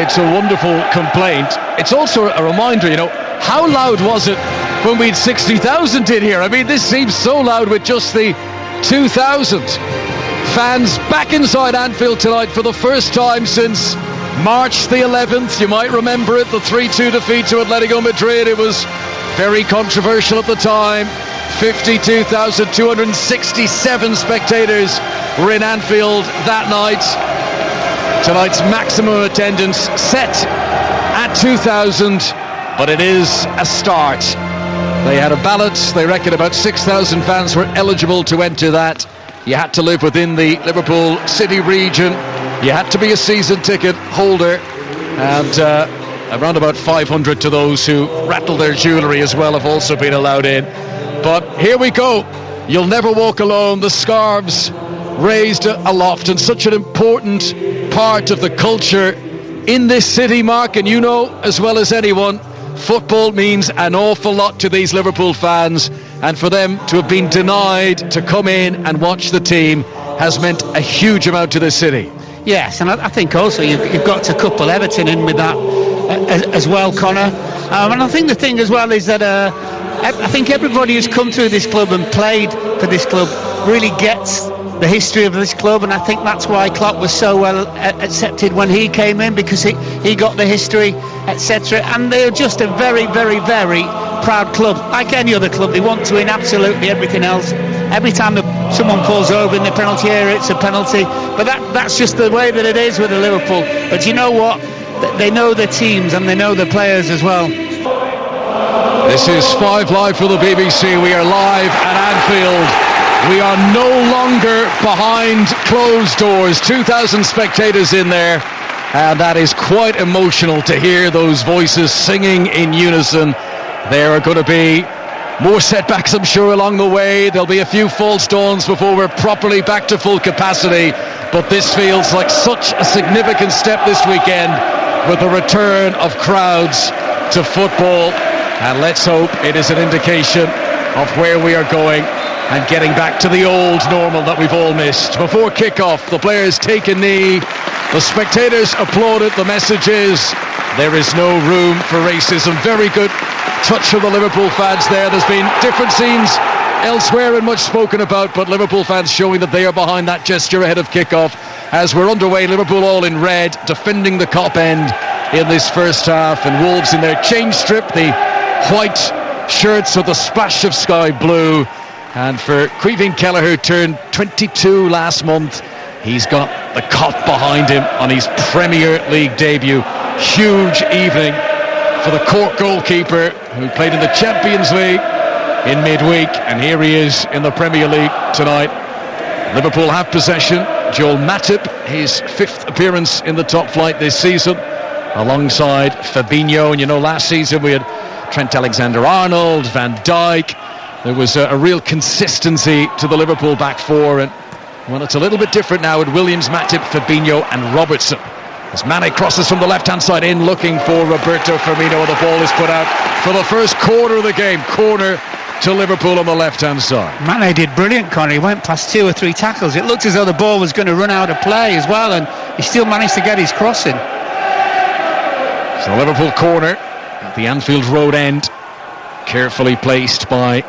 it's a wonderful complaint. It's also a reminder, how loud was it when we had 60,000 in here? I mean, this seems so loud with just the 2,000 fans back inside Anfield tonight for the first time since March the 11th. You might remember it, the 3-2 defeat to Atletico Madrid. It was very controversial at the time. 52,267 spectators were in Anfield that night. Tonight's maximum attendance set at 2,000, but it is a start. They had a ballot. They reckon about 6,000 fans were eligible to enter that. You had to live within the Liverpool City region. You had to be a season ticket holder, and around about 500 to those who rattle their jewellery as well have also been allowed in. But here we go. You'll never walk alone. The scarves raised aloft, and such an important part of the culture in this city, Mark, and you know as well as anyone, football means an awful lot to these Liverpool fans, and for them to have been denied to come in and watch the team has meant a huge amount to the city. Yes, and I think also you've got to couple Everton in with that as well, Connor. And I think the thing as well is that I think everybody who's come through this club and played for this club really gets the history of this club, and I think that's why Klopp was so well accepted when he came in, because he got the history, etc. And they're just a very, very, very proud club. Like any other club, they want to win absolutely everything else. Every time someone falls over in the penalty area, it's a penalty. But that's just the way that it is with the Liverpool. But you know what? They know their teams and they know their players as well. This is 5 Live for the BBC. We are live at Anfield. We are no longer behind closed doors. 2,000 spectators in there, and that is quite emotional to hear those voices singing in unison. There are going to be more setbacks, I'm sure, along the way. There'll be a few false dawns before we're properly back to full capacity, but this feels like such a significant step this weekend with the return of crowds to football, and let's hope it is an indication of where we are going and getting back to the old normal that we've all missed. Before kick-off, the players take a knee, the spectators applauded. The message is, there is no room for racism. Very good touch from the Liverpool fans there. There's been different scenes elsewhere and much spoken about, but Liverpool fans showing that they are behind that gesture ahead of kick-off. As we're underway, Liverpool all in red, defending the Kop end in this first half, and Wolves in their change strip, the white shirts with a splash of sky blue. And for Caoimhín Kelleher, who turned 22 last month, he's got the Kop behind him on his Premier League debut. Huge evening for the Cork goalkeeper, who played in the Champions League in midweek, and here he is in the Premier League tonight. Liverpool have possession. Joel Matip, his 5th appearance in the top flight this season, alongside Fabinho. And last season we had Trent Alexander-Arnold, Van Dijk. There was a real consistency to the Liverpool back four, and well, it's a little bit different now with Williams, Matip, Fabinho and Robertson. As Mane crosses from the left-hand side in, looking for Roberto Firmino, and the ball is put out for the first quarter of the game. Corner to Liverpool on the left-hand side. Mane did brilliant, Conor. He went past 2 or 3 tackles. It looked as though the ball was going to run out of play as well, and he still managed to get his crossing. So Liverpool corner at the Anfield Road end, carefully placed by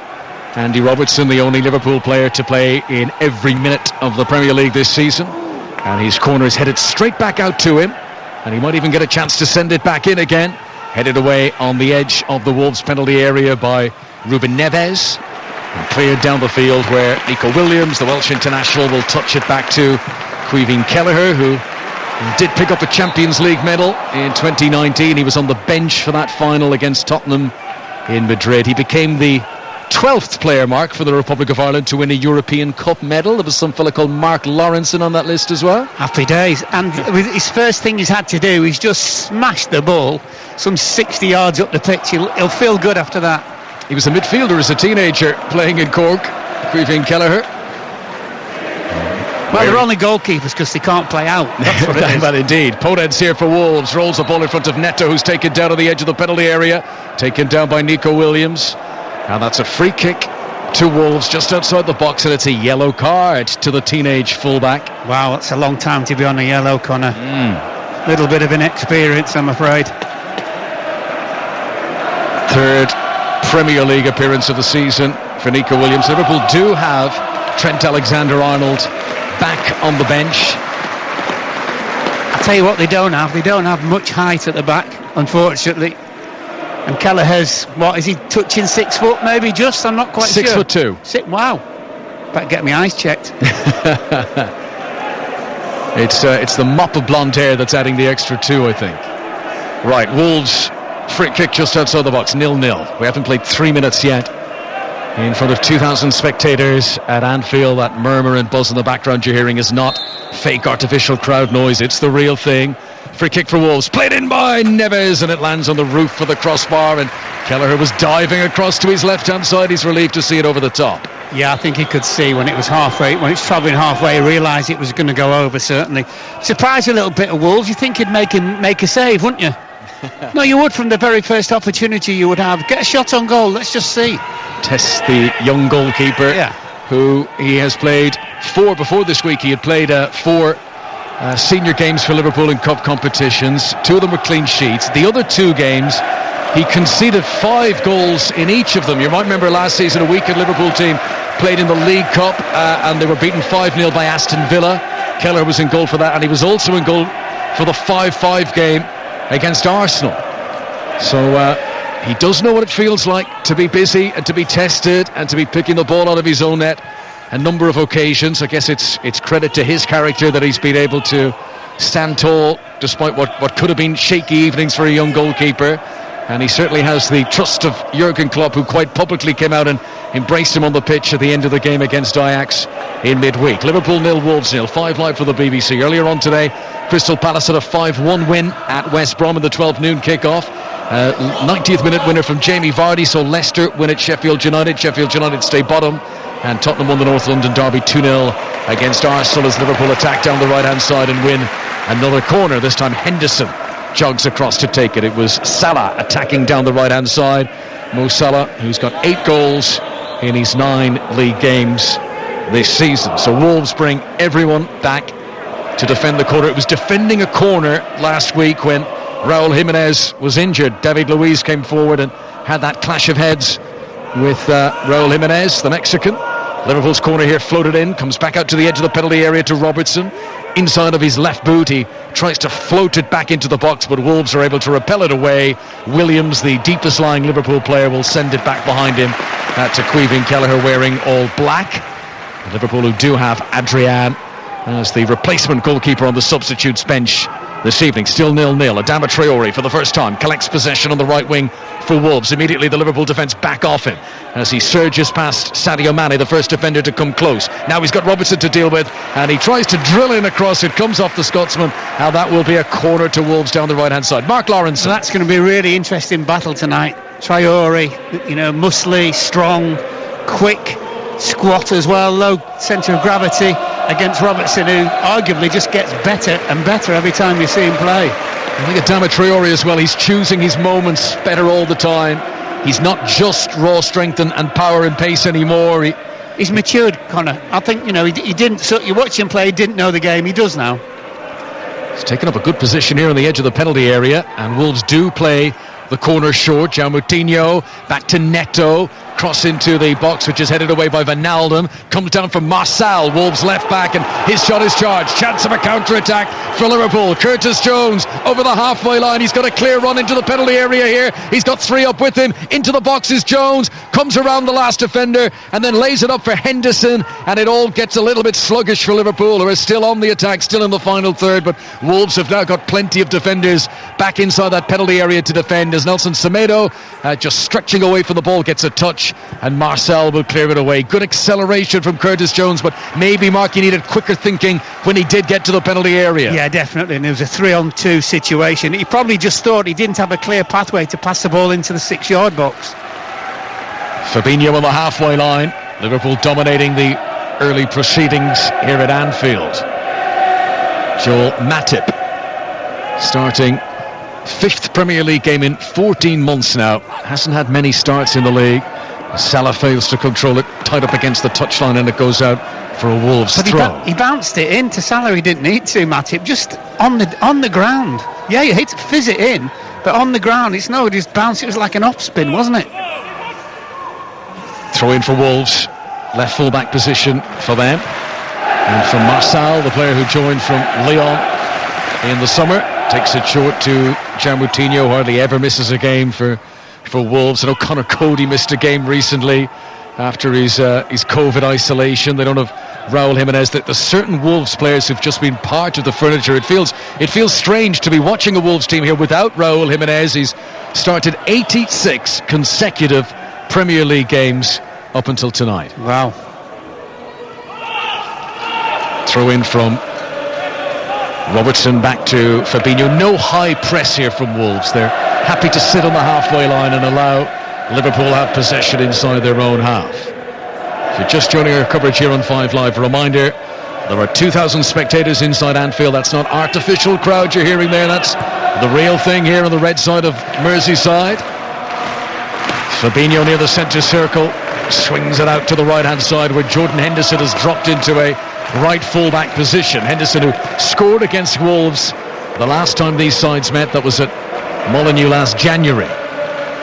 Andy Robertson, the only Liverpool player to play in every minute of the Premier League this season. And his corner is headed straight back out to him, and he might even get a chance to send it back in again. Headed away on the edge of the Wolves penalty area by Ruben Neves, and cleared down the field where Nico Williams, the Welsh international, will touch it back to Caoimhín Kelleher, who did pick up a Champions League medal in 2019. He was on the bench for that final against Tottenham in Madrid. He became the 12th player, Mark, for the Republic of Ireland to win a European Cup medal. There was some fella called Mark Lawrenson on that list as well. Happy days. And with his first thing he's had to do is just smash the ball some 60 yards up the pitch. He'll feel good after that. He was a midfielder as a teenager playing in Cork, Caoimhín Kelleher. Well, they're only goalkeepers because they can't play out. That's what it is. Well, indeed. Podence here for Wolves. Rolls the ball in front of Neto, who's taken down on the edge of the penalty area. Taken down by Nico Williams. And that's a free kick to Wolves just outside the box, and it's a yellow card to the teenage fullback. Wow, that's a long time to be on a yellow, Connor. Little bit of inexperience, I'm afraid. Third Premier League appearance of the season for Nico Williams. Liverpool do have Trent Alexander-Arnold back on the bench. I'll tell you what they don't have. They don't have much height at the back, unfortunately. And Kelleher's, what, is he touching 6 foot maybe just? I'm not quite sure. 6'2". Wow. Better get my eyes checked. It's the mop of blonde hair that's adding the extra 2, I think. Right, Wolves free kick just outside the box, 0-0. We haven't played 3 minutes yet. In front of 2,000 spectators at Anfield. That murmur and buzz in the background you're hearing is not fake artificial crowd noise, it's the real thing. Free kick for Wolves, played in by Neves, and it lands on the roof for the crossbar, and Kelleher was diving across to his left hand side. He's relieved to see it over the top. Yeah, I think he could see when it was halfway, when it's travelling halfway, he realised it was going to go over, certainly. Surprised a little bit of Wolves. You think he'd make a save, wouldn't you? No, you would from the very first opportunity you would have. Get a shot on goal, let's just see. Test the young goalkeeper, who he has played 4 before this week. He had played 4 senior games for Liverpool in cup competitions. 2 of them were clean sheets. The other 2 games, he conceded 5 goals in each of them. You might remember last season a weekend Liverpool team played in the League Cup and they were beaten 5-0 by Aston Villa. Kelleher was in goal for that, and he was also in goal for the 5-5 game against Arsenal. So he does know what it feels like to be busy and to be tested and to be picking the ball out of his own net a number of occasions. I guess it's credit to his character that he's been able to stand tall despite what could have been shaky evenings for a young goalkeeper. And he certainly has the trust of Jurgen Klopp, who quite publicly came out and embraced him on the pitch at the end of the game against Ajax in midweek. Liverpool 0, Wolves 0. 5 live for the BBC. Earlier on today, Crystal Palace had a 5-1 win at West Brom in the 12 noon kickoff. 90th minute winner from Jamie Vardy, so Leicester win at Sheffield United. Sheffield United stay bottom, and Tottenham won the North London derby 2-0 against Arsenal as Liverpool attack down the right hand side and win another corner. This time Henderson jogs across to take it. It was Salah attacking down the right hand side. Mo Salah, who's got 8 goals in his 9 league games this season. So Wolves bring everyone back to defend the corner. It was defending a corner last week when Raul Jimenez was injured. David Luiz came forward and had that clash of heads with Raul Jimenez, the Mexican. Liverpool's corner here floated in, comes back out to the edge of the penalty area to Robertson. Inside of his left boot, he tries to float it back into the box, but Wolves are able to repel it away. Williams, the deepest lying Liverpool player, will send it back behind him to Caoimhín Kelleher wearing all black. Liverpool, who do have Adrian as the replacement goalkeeper on the substitutes bench this evening. Still 0-0. Adama Traore for the first time collects possession on the right wing for Wolves. Immediately the Liverpool defence back off him as he surges past Sadio Mane, the first defender to come close. Now he's got Robertson to deal with, and he tries to drill in across. It comes off the Scotsman. Now that will be a corner to Wolves down the right hand side. Mark Lawrence. So that's going to be a really interesting battle tonight. Traore, muscly, strong, quick, squat as well, low centre of gravity, against Robertson, who arguably just gets better and better every time you see him play. I think Adama Traore as well, he's choosing his moments better all the time. He's not just raw strength and power and pace anymore. He's matured, Connor. I think, he didn't, so you watch him play, he didn't know the game, he does now. He's taken up a good position here on the edge of the penalty area, and Wolves do play the corner short. João Moutinho back to Neto, cross into the box, which is headed away by Wijnaldum, comes down from Marçal, Wolves left back, and his shot is charged. Chance of a counter-attack for Liverpool. Curtis Jones over the halfway line. He's got a clear run into the penalty area here. He's got 3 up with him. Into the box is Jones, comes around the last defender and then lays it up for Henderson, and it all gets a little bit sluggish for Liverpool, who are still on the attack, still in the final third, but Wolves have now got plenty of defenders back inside that penalty area to defend, as Nelson Semedo just stretching away from the ball gets a touch, and Marçal will clear it away. Good acceleration from Curtis Jones, but maybe Mark, he needed quicker thinking when he did get to the penalty area. Yeah, definitely, and it was a 3-on-2 situation. He probably just thought he didn't have a clear pathway to pass the ball into the 6-yard box. Fabinho on the halfway line. Liverpool dominating the early proceedings here at Anfield. Joel Matip starting 5th Premier League game in 14 months now. Hasn't had many starts in the league. Salah fails to control it, tied up against the touchline, and it goes out for a Wolves throw. He bounced it in to Salah. He didn't need to, Matip. Just on the ground. Yeah, you hate to fizz it in, but on the ground, it's no, just bounce. It was like an off spin, wasn't it? Throw in for Wolves, left full-back position for them. And from Marçal, the player who joined from Lyon in the summer, takes it short to João Moutinho, hardly ever misses a game for Wolves. And Connor Cody missed a game recently after his COVID isolation. They don't have Raúl Jiménez. There's certain Wolves players who've just been part of the furniture. It feels strange to be watching a Wolves team here without Raúl Jiménez. He's started 86 consecutive Premier League games up until tonight. Wow. Throw in from Robertson back to Fabinho. No high press here from Wolves. They're happy to sit on the halfway line and allow Liverpool have possession inside their own half. If you're just joining our coverage here on 5 Live, a reminder, there are 2,000 spectators inside Anfield. That's not artificial crowd you're hearing there. That's the real thing here on the red side of Merseyside. Fabinho near the centre circle, swings it out to the right-hand side where Jordan Henderson has dropped into a right full-back position. Henderson, who scored against Wolves the last time these sides met, that was at Molineux last January.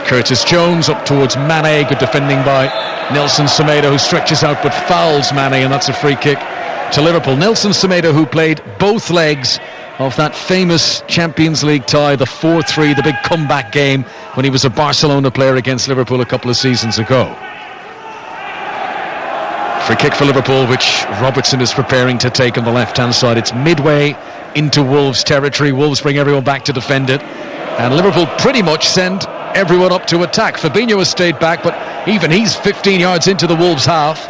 Curtis Jones up towards Mane, good defending by Nelson Semedo, who stretches out but fouls Mane, and that's a free kick to Liverpool. Nelson Semedo, who played both legs of that famous Champions League tie, the 4-3, the big comeback game when he was a Barcelona player against Liverpool a couple of seasons ago. Free kick for Liverpool, which Robertson is preparing to take on the left-hand side. It's midway into Wolves territory. Wolves bring everyone back to defend it, and Liverpool pretty much send everyone up to attack. Fabinho has stayed back, but even he's 15 yards into the Wolves half.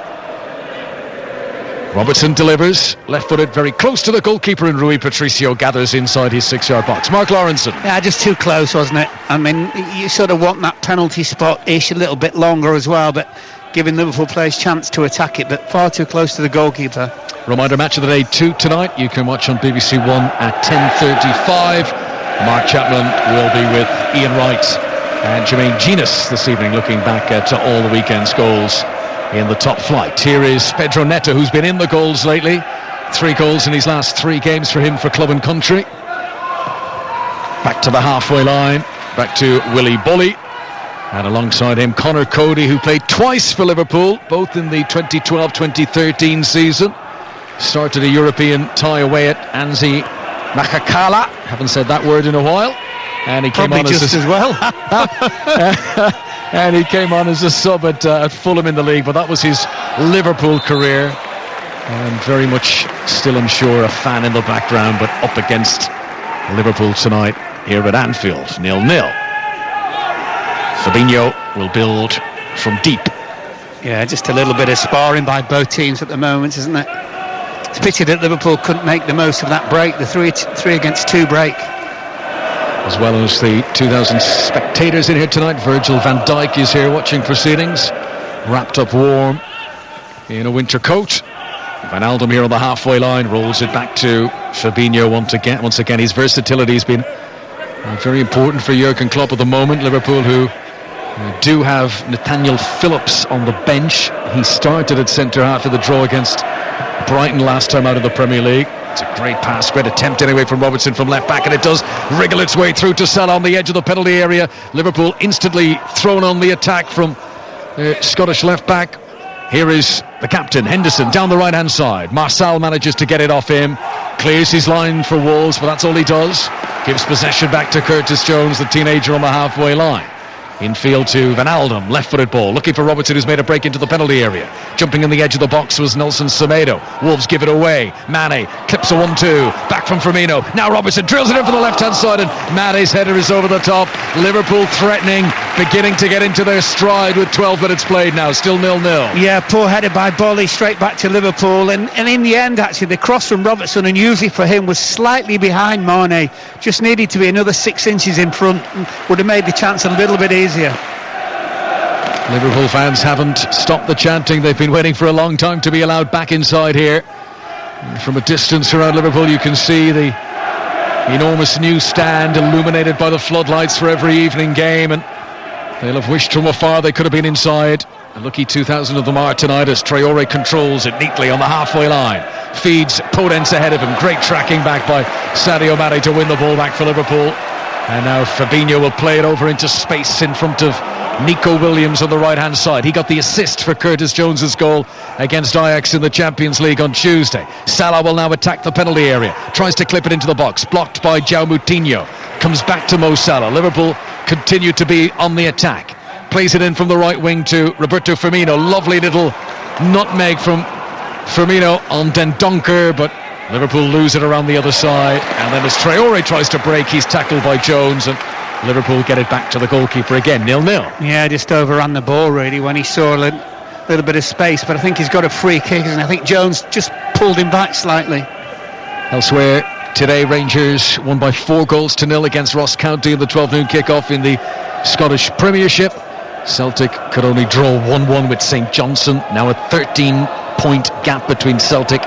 Robertson delivers, left-footed, very close to the goalkeeper, and Rui Patricio gathers inside his 6-yard box. Mark Lawrenson. Yeah, just too close, wasn't it? I mean, you sort of want that penalty spot-ish a little bit longer as well, but giving Liverpool players chance to attack it, but far too close to the goalkeeper. Reminder, Match of the Day 2 tonight. You can watch on BBC One at 10:35. Mark Chapman will be with Ian Wright and Jermaine Genus this evening, looking back at all the weekend's goals in the top flight. Here is Pedro Neto, who's been in the goals lately. 3 goals in his last 3 games for him for club and country. Back to the halfway line, back to Willy Bully, and alongside him Connor Cody, who played twice for Liverpool, both in the 2012-2013 season. Started a European tie away at Anzi Makakala, haven't said that word in a while, and he came probably on just as well. And he came on as a sub at Fulham in the league, but that was his Liverpool career, and very much still, I'm sure, a fan in the background, but up against Liverpool tonight here at Anfield, 0-0. Fabinho will build from deep. Yeah, just a little bit of sparring by both teams at the moment, isn't it? It's a pity that Liverpool couldn't make the most of that break, the 3 against 2 break. As well as the 2,000 spectators in here tonight. Virgil van Dijk is here watching proceedings, wrapped up warm in a winter coat. Van Aldum here on the halfway line, rolls it back to Fabinho once again. His versatility has been very important for Jurgen Klopp at the moment. Liverpool, who do have Nathaniel Phillips on the bench. He started at centre-half for the draw against Brighton last time out of the Premier League. It's a great pass, great attempt anyway from Robertson from left back, and it does wriggle its way through to Salah on the edge of the penalty area. Liverpool instantly thrown on the attack from Scottish left back. Here is the captain, Henderson, down the right-hand side. Marçal manages to get it off him, clears his line for Wolves, but that's all he does. Gives possession back to Curtis Jones, the teenager on the halfway line. Infield to Van Aldum, left-footed ball, looking for Robertson, who's made a break into the penalty area. Jumping in the edge of the box was Nelson Semedo. Wolves give it away. Mane clips a 1-2, back from Firmino. Now Robertson drills it in from the left-hand side, and Mane's header is over the top. Liverpool threatening, beginning to get into their stride with 12 minutes played now, still 0-0. Yeah, poor header by Bolly, straight back to Liverpool, and in the end, actually, the cross from Robertson, and usually for him, was slightly behind Mane. Just needed to be another 6 inches in front, and would have made the chance a little bit easier. Liverpool fans haven't stopped the chanting. They've been waiting for a long time to be allowed back inside here. And from a distance around Liverpool, you can see the enormous new stand illuminated by the floodlights for every evening game, and they'll have wished from afar they could have been inside A lucky 2,000 of them are tonight as Traore controls it neatly on the halfway line. Feeds Podence ahead of him. Great tracking back by Sadio Mane to win the ball back for Liverpool. And now Fabinho will play it over into space in front of Nico Williams on the right-hand side. He got the assist for Curtis Jones's goal against Ajax in the Champions League on Tuesday. Salah will now attack the penalty area. Tries to clip it into the box. Blocked by João Moutinho. Comes back to Mo Salah. Liverpool continue to be on the attack. Plays it in from the right wing to Roberto Firmino. Lovely little nutmeg from Firmino on Dendoncker, but Liverpool lose it around the other side. And then as Traore tries to break, he's tackled by Jones, and Liverpool get it back to the goalkeeper again, 0-0. Yeah, just overran the ball really when he saw a little bit of space, but I think he's got a free kick, and I think Jones just pulled him back slightly. Elsewhere today, Rangers won by 4-0 against Ross County in the 12 noon kickoff in the Scottish Premiership. Celtic could only draw 1-1 with St Johnstone. Now a 13-point gap between Celtic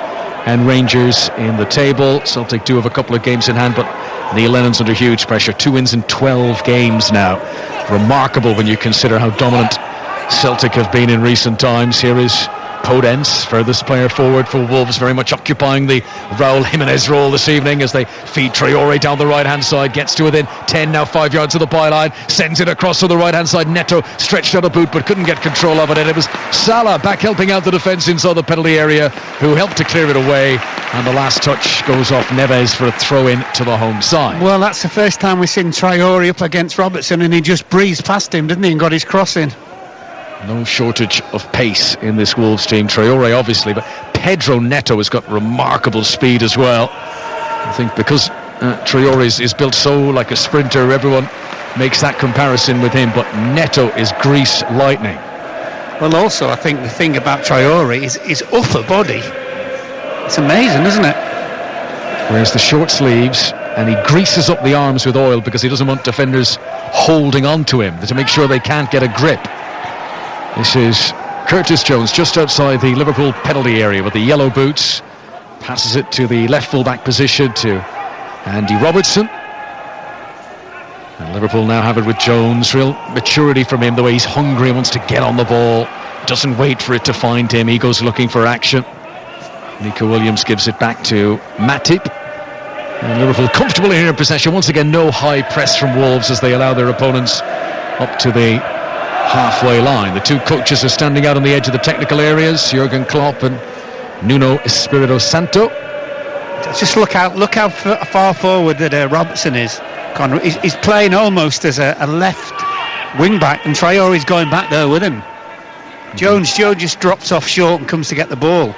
and Rangers in the table. Celtic do have a couple of games in hand, but Neil Lennon's under huge pressure. 2 wins in 12 games now. Remarkable when you consider how dominant Celtic have been in recent times. Here is Podence, furthest player forward for Wolves, very much occupying the Raul Jimenez role this evening as they feed Traore down the right hand side. Gets to within 10, now 5 yards of the byline, sends it across to the right hand side. Neto stretched out a boot but couldn't get control of it, and it was Salah back helping out the defence inside the penalty area, who helped to clear it away, and the last touch goes off Neves for a throw in to the home side. Well, that's the first time we've seen Traore up against Robertson, and he just breezed past him, didn't he, and got his cross in. No shortage of pace in this Wolves team. Traore obviously, but Pedro Neto has got remarkable speed as well. I think because Traore is built so like a sprinter, everyone makes that comparison with him, but Neto is grease lightning. Well, also I think the thing about Traore is his upper body. It's amazing, isn't it? Wears the short sleeves and he greases up the arms with oil because he doesn't want defenders holding on to him to make sure they can't get a grip. This is Curtis Jones just outside the Liverpool penalty area with the yellow boots. Passes it to the left full-back position to Andy Robertson. And Liverpool now have it with Jones. Real maturity from him, the way he's hungry, wants to get on the ball. Doesn't wait for it to find him. He goes looking for action. Nico Williams gives it back to Matip. And Liverpool comfortable here in possession. Once again, no high press from Wolves as they allow their opponents up to the halfway line. The two coaches are standing out on the edge of the technical areas, Jurgen Klopp and Nuno Espirito Santo. Just look how far forward that Robertson is. He's playing almost as a left wing back, and Traore's going back there with him. Jones just drops off short and comes to get the ball.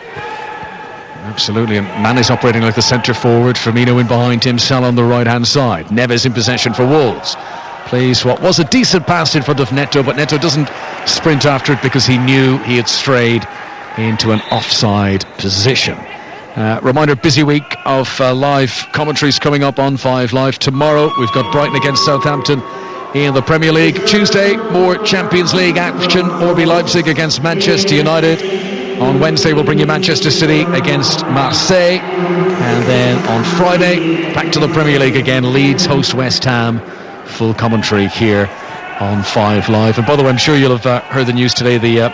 Absolutely, and Mane's operating like the centre forward. Firmino in behind him, Salah on the right hand side. Neves in possession for Wolves. Plays what was a decent pass in front of Neto, but Neto doesn't sprint after it because he knew he had strayed into an offside position. Reminder, busy week of live commentaries coming up on 5 Live. Tomorrow we've got Brighton against Southampton in the Premier League. Tuesday, more Champions League action. RB Leipzig against Manchester United. On Wednesday we'll bring you Manchester City against Marseille, and then on Friday back to the Premier League again. Leeds host West Ham. Full commentary here on 5 Live. And by the way, I'm sure you'll have heard the news today. The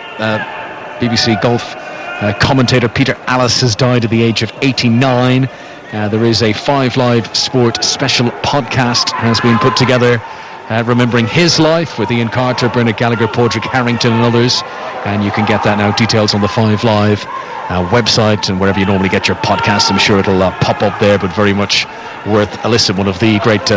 BBC golf commentator Peter Allis has died at the age of 89. There is a 5 Live Sport special podcast has been put together remembering his life with Ian Carter, Bernard Gallagher, Padraig Harrington and others, and you can get that now, details on the 5 Live website and wherever you normally get your podcasts. I'm sure it'll pop up there, but very much worth a listen. One of the great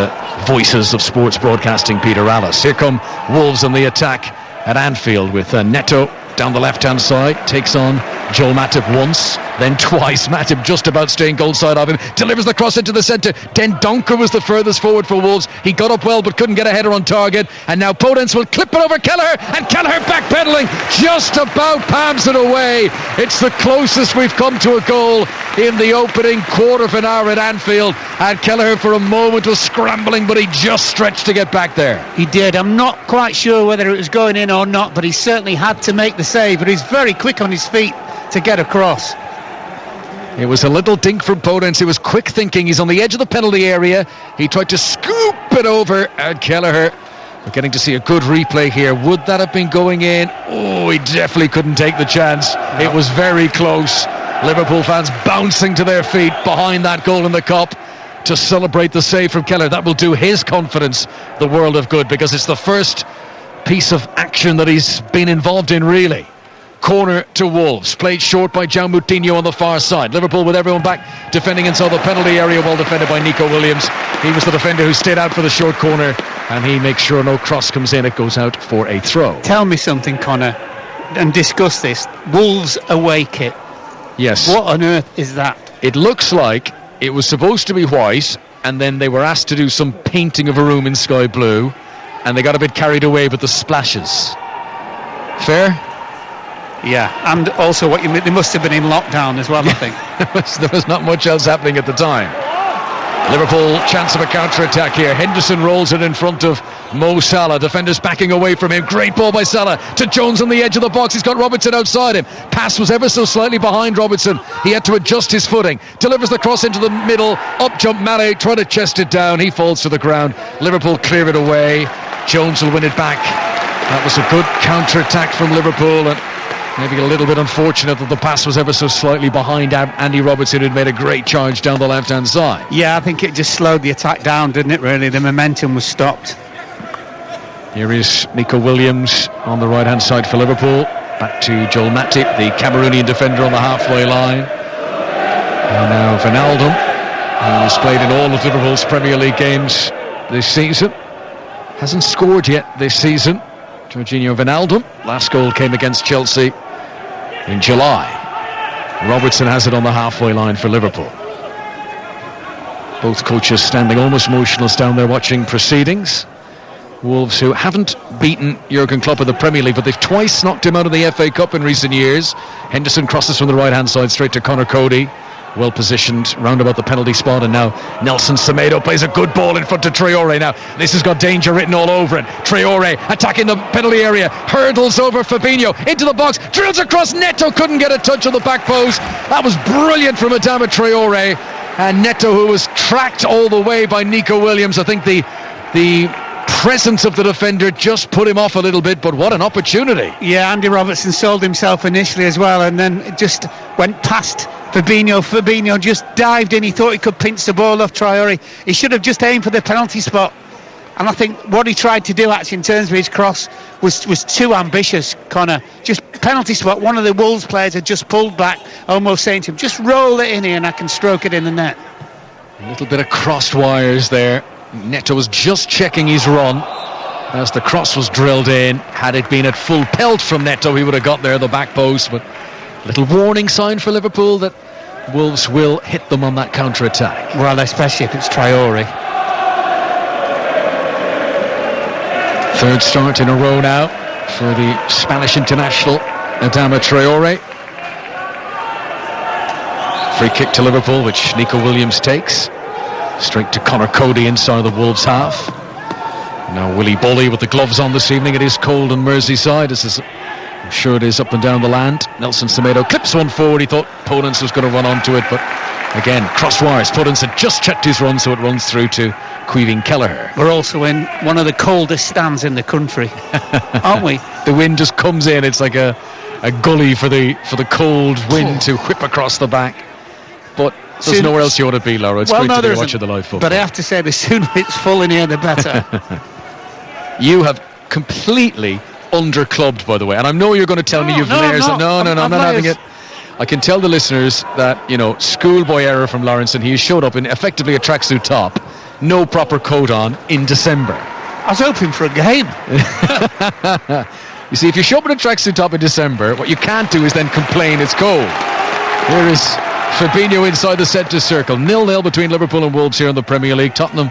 voices of sports broadcasting, Peter Allis. Here come Wolves on the attack at Anfield with Neto down the left-hand side, takes on Joel Matip once, then twice. Matip just about staying goal side of him, delivers the cross into the centre. Dendoncker was the furthest forward for Wolves. He got up well but couldn't get a header on target, and now Podence will clip it over Kelleher, and Kelleher backpedaling, just about palms it away. It's the closest we've come to a goal in the opening quarter of an hour at Anfield, and Kelleher for a moment was scrambling, but he just stretched to get back there. He did. I'm not quite sure whether it was going in or not, but he certainly had to make the save, but he's very quick on his feet to get across. It was a little dink from Podence. It was quick thinking. He's on the edge of the penalty area. He tried to scoop it over, and Kelleher We're getting to see a good replay here. Would that have been going in? Oh, he definitely couldn't take the chance. No. It was very close. Liverpool fans bouncing to their feet behind that goal in the cup to celebrate the save from Keller. That will do his confidence the world of good, because it's the first piece of action that he's been involved in, really. Corner to Wolves, played short by João Moutinho on the far side. Liverpool with everyone back defending inside the penalty area, well defended by Nico Williams. He was the defender who stayed out for the short corner, and he makes sure no cross comes in. It goes out for a throw. Tell me something, Connor, and discuss this. Wolves away kit. Yes. What on earth is that? It looks like it was supposed to be white, and then they were asked to do some painting of a room in sky blue, and they got a bit carried away with the splashes. Fair? Yeah, and also they must have been in lockdown as well, I think. There was not much else happening at the time. Liverpool chance of a counter-attack here. Henderson rolls it in front of Mo Salah. Defenders backing away from him. Great ball by Salah to Jones on the edge of the box. He's got Robertson outside him. Pass was ever so slightly behind Robertson. He had to adjust his footing. Delivers the cross into the middle. Up jump Mane, trying to chest it down. He falls to the ground. Liverpool clear it away. Jones will win it back. That was a good counter-attack from Liverpool, and maybe a little bit unfortunate that the pass was ever so slightly behind Andy Robertson, who'd made a great charge down the left-hand side. Yeah, I think it just slowed the attack down, didn't it, really? The momentum was stopped. Here is Nico Williams on the right-hand side for Liverpool. Back to Joel Matip, the Cameroonian defender on the halfway line. And now Wijnaldum, who has played in all of Liverpool's Premier League games this season. Hasn't scored yet this season. Jorginho Wijnaldum, last goal came against Chelsea in July. Robertson has it on the halfway line for Liverpool. Both coaches standing almost motionless down there watching proceedings. Wolves, who haven't beaten Jurgen Klopp in the Premier League, but they've twice knocked him out of the FA Cup in recent years. Henderson crosses from the right hand side straight to Conor Cody, well positioned round about the penalty spot, and now Nelson Semedo plays a good ball in front of Traore. Now this has got danger written all over it. Traore attacking the penalty area, hurdles over Fabinho into the box, drills across. Neto couldn't get a touch on the back post. That was brilliant from Adama Traore, and Neto, who was tracked all the way by Nico Williams. I think the presence of the defender just put him off a little bit, but what an opportunity. Yeah, Andy Robertson sold himself initially as well, and then it just went past Fabinho just dived in. He thought he could pinch the ball off Traore. He should have just aimed for the penalty spot, and I think what he tried to do actually in terms of his cross was too ambitious, Connor. Just penalty spot. One of the Wolves players had just pulled back, almost saying to him, just roll it in here and I can stroke it in the net. A little bit of crossed wires there. Neto was just checking his run as the cross was drilled in. Had it been at full pelt from Neto, he would have got there, the back post, but little warning sign for Liverpool that Wolves will hit them on that counter-attack. Well, especially if it's Traore. Third start in a row now for the Spanish international Adama Traore. Free kick to Liverpool, which Nico Williams takes. Straight to Conor Cody inside the Wolves half. Now Willy Bolly with the gloves on this evening. It is cold on Merseyside, as I'm sure it is up and down the land. Nelson Semedo clips one forward. He thought Podence was going to run onto it, but again, cross wires. Podence had just checked his run, so it runs through to Caoimhín Kelleher. We're also in one of the coldest stands in the country, aren't we? The wind just comes in. It's like a gully for the cold wind to whip across the back. But there's nowhere else you ought to be, Laura. It's great to be watching the live football. But I have to say, the sooner it's full in here, the better. You have completely underclubbed, by the way, and I know you're going to tell me you've layers. I'm not having it. I can tell the listeners that, schoolboy error from Lawrence, and he showed up in effectively a tracksuit top, no proper coat on, in December. I was hoping for a game. You see, if you show up in a tracksuit top in December, what you can't do is then complain it's cold. Here is Fabinho inside the centre circle. 0-0 between Liverpool and Wolves here in the Premier League. Tottenham,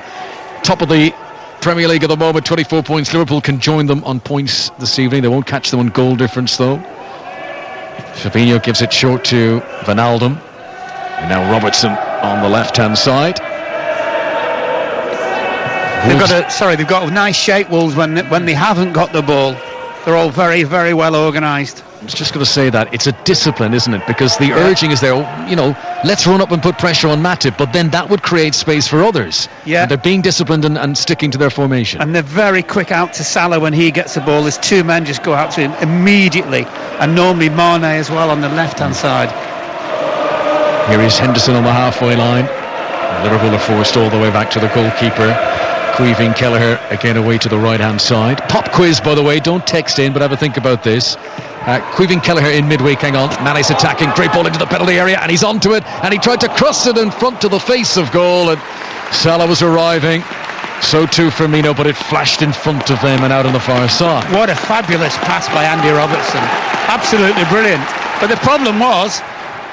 top of the Premier League at the moment, 24 points. Liverpool can join them on points this evening. They won't catch them on goal difference, though. Fabinho gives it short to Wijnaldum. And now Robertson on the left-hand side. They've got a nice shape, Wolves, when they haven't got the ball. They're all very, very well organised. I was just going to say that it's a discipline, isn't it? Because the urging is there, let's run up and put pressure on Matip, but then that would create space for others. Yeah. And they're being disciplined and sticking to their formation. And they're very quick out to Salah when he gets the ball. There's two men just go out to him immediately, and normally Mane as well on the left-hand side. Here is Henderson on the halfway line. Liverpool are forced all the way back to the goalkeeper. Caoimhín Kelleher again away to the right-hand side. Pop quiz, by the way, don't text in, but have a think about this. Caoimhín Kelleher in midweek, hang on. Mane's attacking, great ball into the penalty area, and he's onto it, and he tried to cross it in front to the face of goal, and Salah was arriving. So too Firmino, but it flashed in front of them and out on the far side. What a fabulous pass by Andy Robertson. Absolutely brilliant. But the problem was,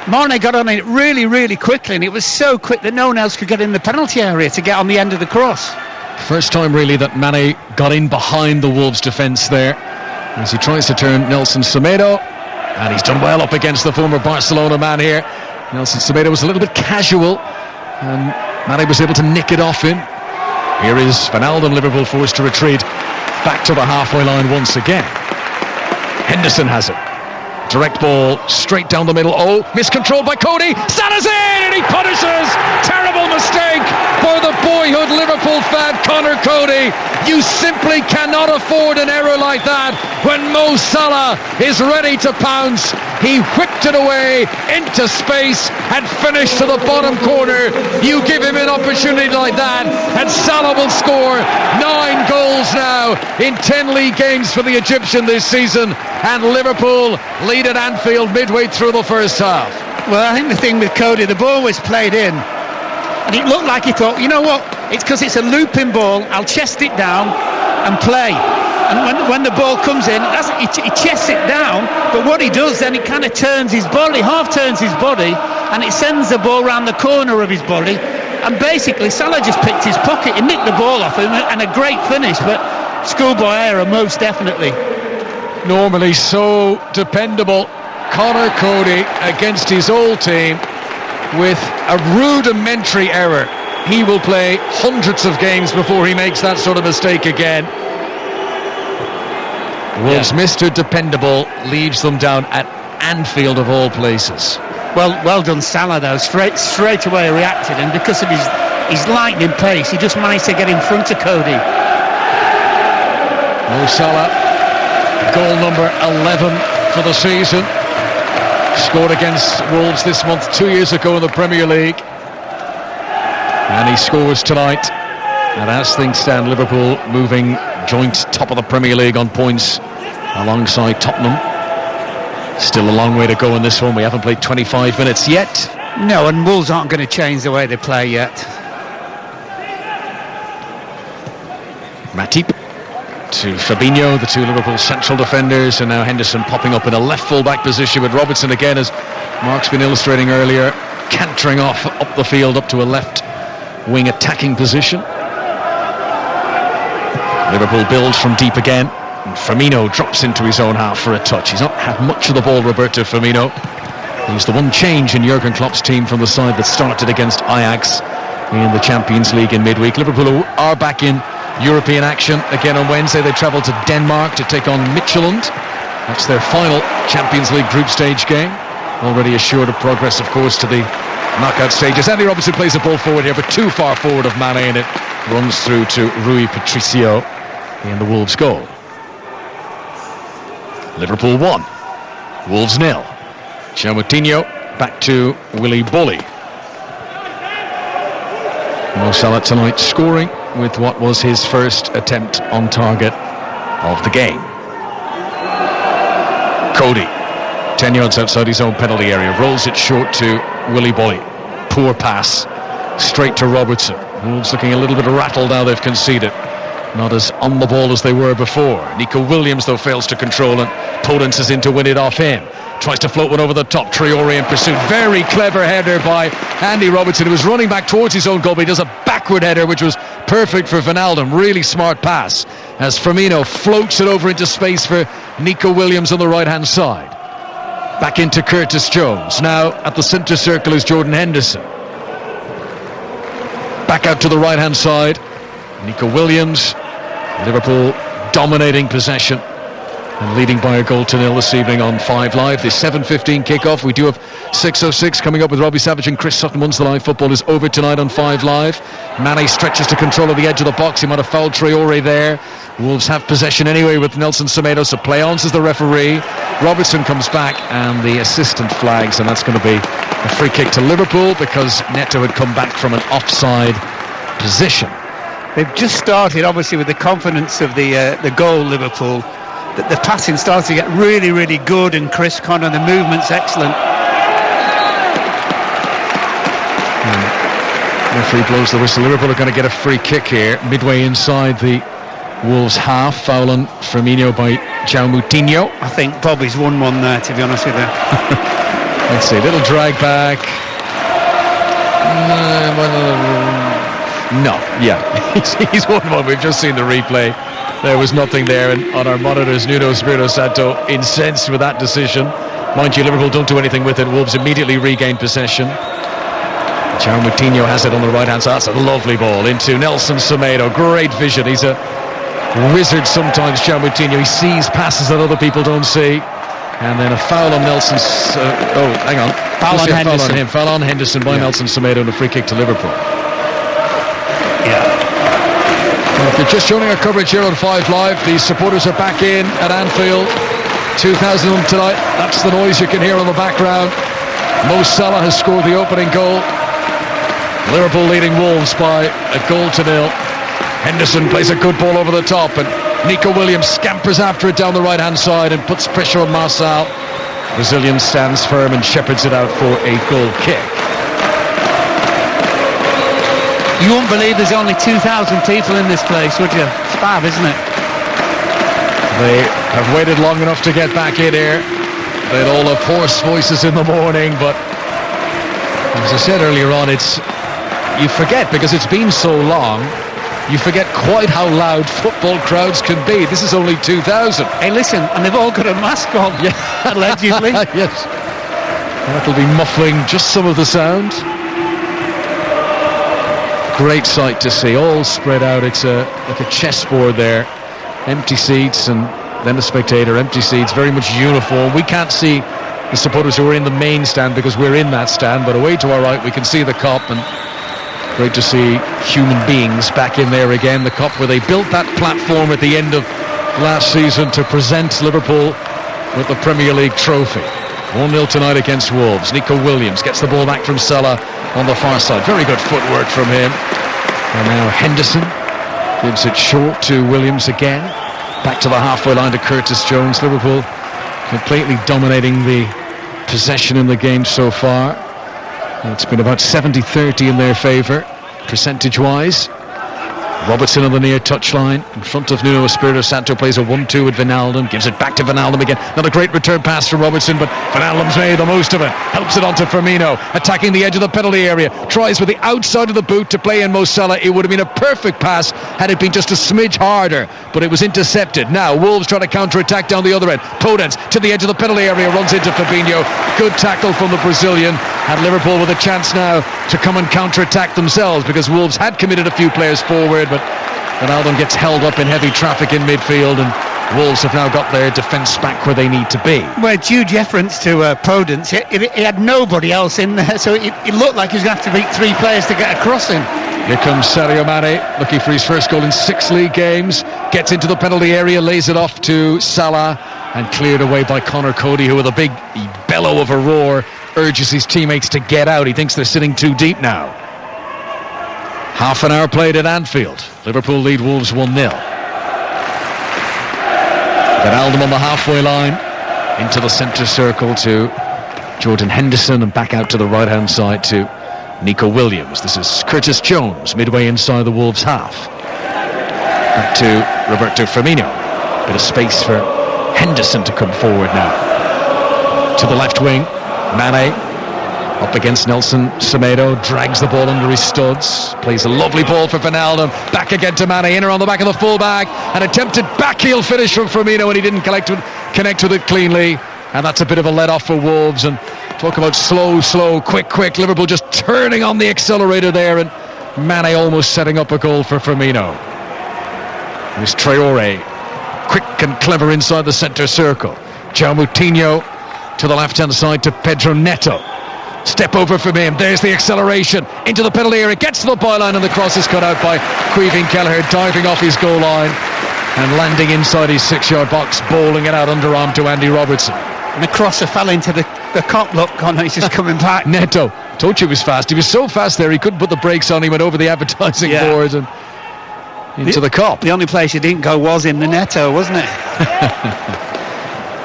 Mane got on it really, really quickly, and it was so quick that no one else could get in the penalty area to get on the end of the cross. First time really that Mane got in behind the Wolves defence there as he tries to turn Nelson Semedo, and he's done well up against the former Barcelona man here. Nelson Semedo was a little bit casual and Mane was able to nick it off him. Here is Wijnaldum, Liverpool forced to retreat back to the halfway line once again. Henderson has it. Direct ball straight down the middle. Oh, miscontrolled by Cody. Salah's in and he punishes. Terrible mistake for the boyhood Liverpool fan Conor Cody. You simply cannot afford an error like that when Mo Salah is ready to pounce. He whipped it away into space and finished to the bottom corner. You give him an opportunity like that and Salah will score 9 goals now in 10 league games for the Egyptian this season, and Liverpool lead at Anfield midway through the first half. Well, I think the thing with Cody, the ball was played in and it looked like he thought, you know what, it's because it's a looping ball, I'll chest it down and play. And when the ball comes in, he chests it down, but what he does then, he kind of turns his body, half turns his body, and it sends the ball round the corner of his body, and basically Salah just picked his pocket, he nicked the ball off him, and a great finish, but schoolboy error most definitely. Normally so dependable, Conor Cody against his old team with a rudimentary error. He will play hundreds of games before he makes that sort of mistake again. Wolves, Mr. Dependable, leaves them down at Anfield of all places. Well done Salah though, straight away reacted, and because of his lightning pace, he just managed to get in front of Cody. Mo Salah, goal number 11 for the season. Scored against Wolves this month 2 years ago in the Premier League. And he scores tonight. And as things stand, Liverpool moving joint top of the Premier League on points alongside Tottenham. Still a long way to go in this one. We haven't played 25 minutes yet. No, and Wolves aren't going to change the way they play yet. Matip to Fabinho, the two Liverpool central defenders, and now Henderson popping up in a left full-back position with Robertson again, as Mark's been illustrating earlier, cantering off up the field up to a left wing attacking position. Liverpool builds from deep again, and Firmino drops into his own half for a touch. He's not had much of the ball, Roberto Firmino. He's the one change in Jurgen Klopp's team from the side that started against Ajax in the Champions League in midweek. Liverpool are back in European action again on Wednesday. They travel to Denmark to take on Midtjylland. That's their final Champions League group stage game. Already assured of progress, of course, to the knockout stages. Andy Robertson plays the ball forward here, but too far forward of Mane, and it runs through to Rui Patricio in the Wolves goal. Liverpool 1, Wolves 0. João Moutinho back to Willy Bolly. Mo Salah tonight scoring with what was his first attempt on target of the game. Cody, 10 yards outside his own penalty area, rolls it short to Willy Bolly. Poor pass, straight to Robertson. Wolves looking a little bit rattled now they've conceded. Not as on the ball as they were before. Nico Williams, though, fails to control, and Podence is in to win it off him. Tries to float one over the top. Traore in pursuit. Very clever header by Andy Robertson, who was running back towards his own goal, but he does a backward header, which was perfect for Wijnaldum. Really smart pass as Firmino floats it over into space for Nico Williams on the right-hand side. Back into Curtis Jones. Now at the centre circle is Jordan Henderson. Back out to the right-hand side. Nico Williams. Liverpool dominating possession. and leading by a goal to nil this evening on 5 Live. The 7:15 kickoff. We do have 6:06 coming up with Robbie Savage and Chris Sutton once the live football is over tonight on 5 Live. Mane stretches to control of the edge of the box. He might have fouled Traore there. Wolves have possession anyway with Nelson Semedo, so play on, says the referee. Robertson comes back and the assistant flags, and that's going to be a free kick to Liverpool because Neto had come back from an offside position. They've just started, obviously, with the confidence of the goal, Liverpool. The passing starts to get really, really good, and Chris Connor, the movement's excellent. Referee blows the whistle. Liverpool are going to get a free kick here, midway inside the Wolves half. Foul on Firmino by João Moutinho. I think Bobby's won one there, to be honest with you. Let's see, little drag back. No, yeah, he's won one. We've just seen the replay. There was nothing there, and on our monitors, Nuno Espirito Santo incensed with that decision. Mind you, Liverpool don't do anything with it. Wolves immediately regain possession. João Moutinho has it on the right-hand side. That's a lovely ball into Nelson Semedo. Great vision. He's a wizard sometimes, João Moutinho. He sees passes that other people don't see. And then a foul on Nelson. Hang on. Foul on Henderson. Foul on Henderson by Nelson Semedo, and a free kick to Liverpool. Well, if you're just joining our coverage here on 5 Live, the supporters are back in at Anfield. 2,000 of them tonight. That's the noise you can hear on the background. Mo Salah has scored the opening goal. Liverpool leading Wolves by a goal to nil. Henderson plays a good ball over the top, and Nico Williams scampers after it down the right-hand side and puts pressure on Marçal. Brazilian stands firm and shepherds it out for a goal kick. You won't believe there's only 2,000 people in this place, would you? It's fab, isn't it? They have waited long enough to get back in here. They'd all have hoarse voices in the morning, but as I said earlier on, you forget, because it's been so long, you forget quite how loud football crowds can be. This is only 2,000. Hey, listen, and they've all got a mask on, allegedly. Yes. That'll be muffling just some of the sound. Great sight to see, all spread out. It's like a chessboard there. Empty seats, and then the spectator, empty seats, very much uniform. We can't see the supporters who are in the main stand because we're in that stand, but away to our right we can see the Kop, and great to see human beings back in there again. The Kop, where they built that platform at the end of last season to present Liverpool with the Premier League trophy. 1-0 tonight against Wolves. Nico Williams gets the ball back from Salah on the far side. Very good footwork from him. And now Henderson gives it short to Williams again. Back to the halfway line to Curtis Jones. Liverpool completely dominating the possession in the game so far. It's been about 70-30 in their favour, percentage-wise. Robertson on the near touchline in front of Nuno Espirito Santo, plays a 1-2 with Wijnaldum, gives it back to Wijnaldum again. Not a great return pass from Robertson, but Wijnaldum's made the most of it. Helps it on to Firmino, attacking the edge of the penalty area. Tries with the outside of the boot to play in Mo Salah. It would have been a perfect pass had it been just a smidge harder, but it was intercepted. Now Wolves try to counter-attack down the other end. Podence to the edge of the penalty area, runs into Fabinho. Good tackle from the Brazilian. And Liverpool with a chance now to come and counter-attack themselves, because Wolves had committed a few players forward, but Wijnaldum gets held up in heavy traffic in midfield, and Wolves have now got their defence back where they need to be. Well, it's huge deference to Podence. He had nobody else in there, so it looked like he was going to have to beat 3 players to get across him. Here comes Sadio Mane, looking for his first goal in 6 league games. Gets into the penalty area, lays it off to Salah, and cleared away by Conor Cody, who with a big bellow of a roar urges his teammates to get out. He thinks they're sitting too deep now. Half an hour played at Anfield. Liverpool lead Wolves 1-0. Wijnaldum on the halfway line, into the centre circle to Jordan Henderson, and back out to the right-hand side to Nico Williams. This is Curtis Jones, midway inside the Wolves half. Back to Roberto Firmino. Bit of space for Henderson to come forward now. To the left wing, Mane up against Nelson Semedo, drags the ball under his studs, plays a lovely ball for Wijnaldum, back again to Mane, in around the back of the full-back, an attempted backheel finish from Firmino, and he didn't connect with it cleanly, and that's a bit of a let-off for Wolves. And talk about slow, quick, Liverpool just turning on the accelerator there, and Mane almost setting up a goal for Firmino. Here's Traore, quick and clever inside the centre circle. João Moutinho to the left-hand side to Pedro Neto. Step over from him. There's the acceleration into the penalty area. Gets to the byline and the cross is cut out by Caoimhín Kelleher, diving off his goal line and landing inside his 6-yard box, bowling it out underarm to Andy Robertson. And the crosser fell into the cop. Look, Connor, he's just coming back. Neto, told you he was fast. He was so fast there he couldn't put the brakes on. He went over the advertising board and into the cop. The only place he didn't go was in the Neto, wasn't it?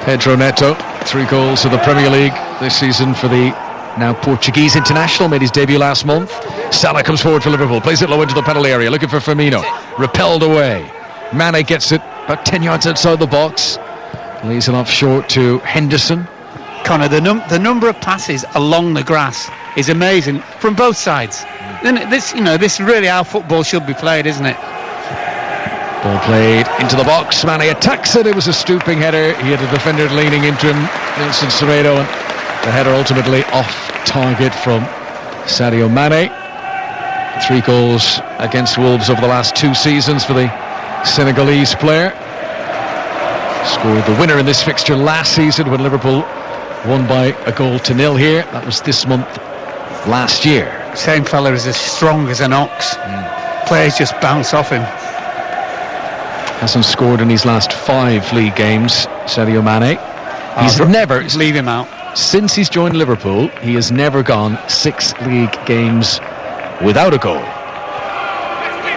Pedro Neto, 3 goals in the Premier League this season for the now Portuguese international, made his debut last month. Salah comes forward for Liverpool, plays it low into the penalty area, looking for Firmino, repelled away. Mane gets it about 10 yards outside the box, lays it off short to Henderson. Connor, the number of passes along the grass is amazing from both sides. This is really how football should be played, isn't it? Ball played into the box. Mane attacks it. It was a stooping header. He had a defender leaning into him, Nelson Semedo, and the header ultimately off target from Sadio Mane. 3 goals against Wolves over the last 2 seasons for the Senegalese player. Scored the winner in this fixture last season when Liverpool won by 1-0 here. That was this month last year. Same fella is as strong as an ox. Players just bounce off him. Hasn't scored in his last 5 league games, Sadio Mane. He's never... Leave him out. Since he's joined Liverpool, he has never gone 6 league games without a goal.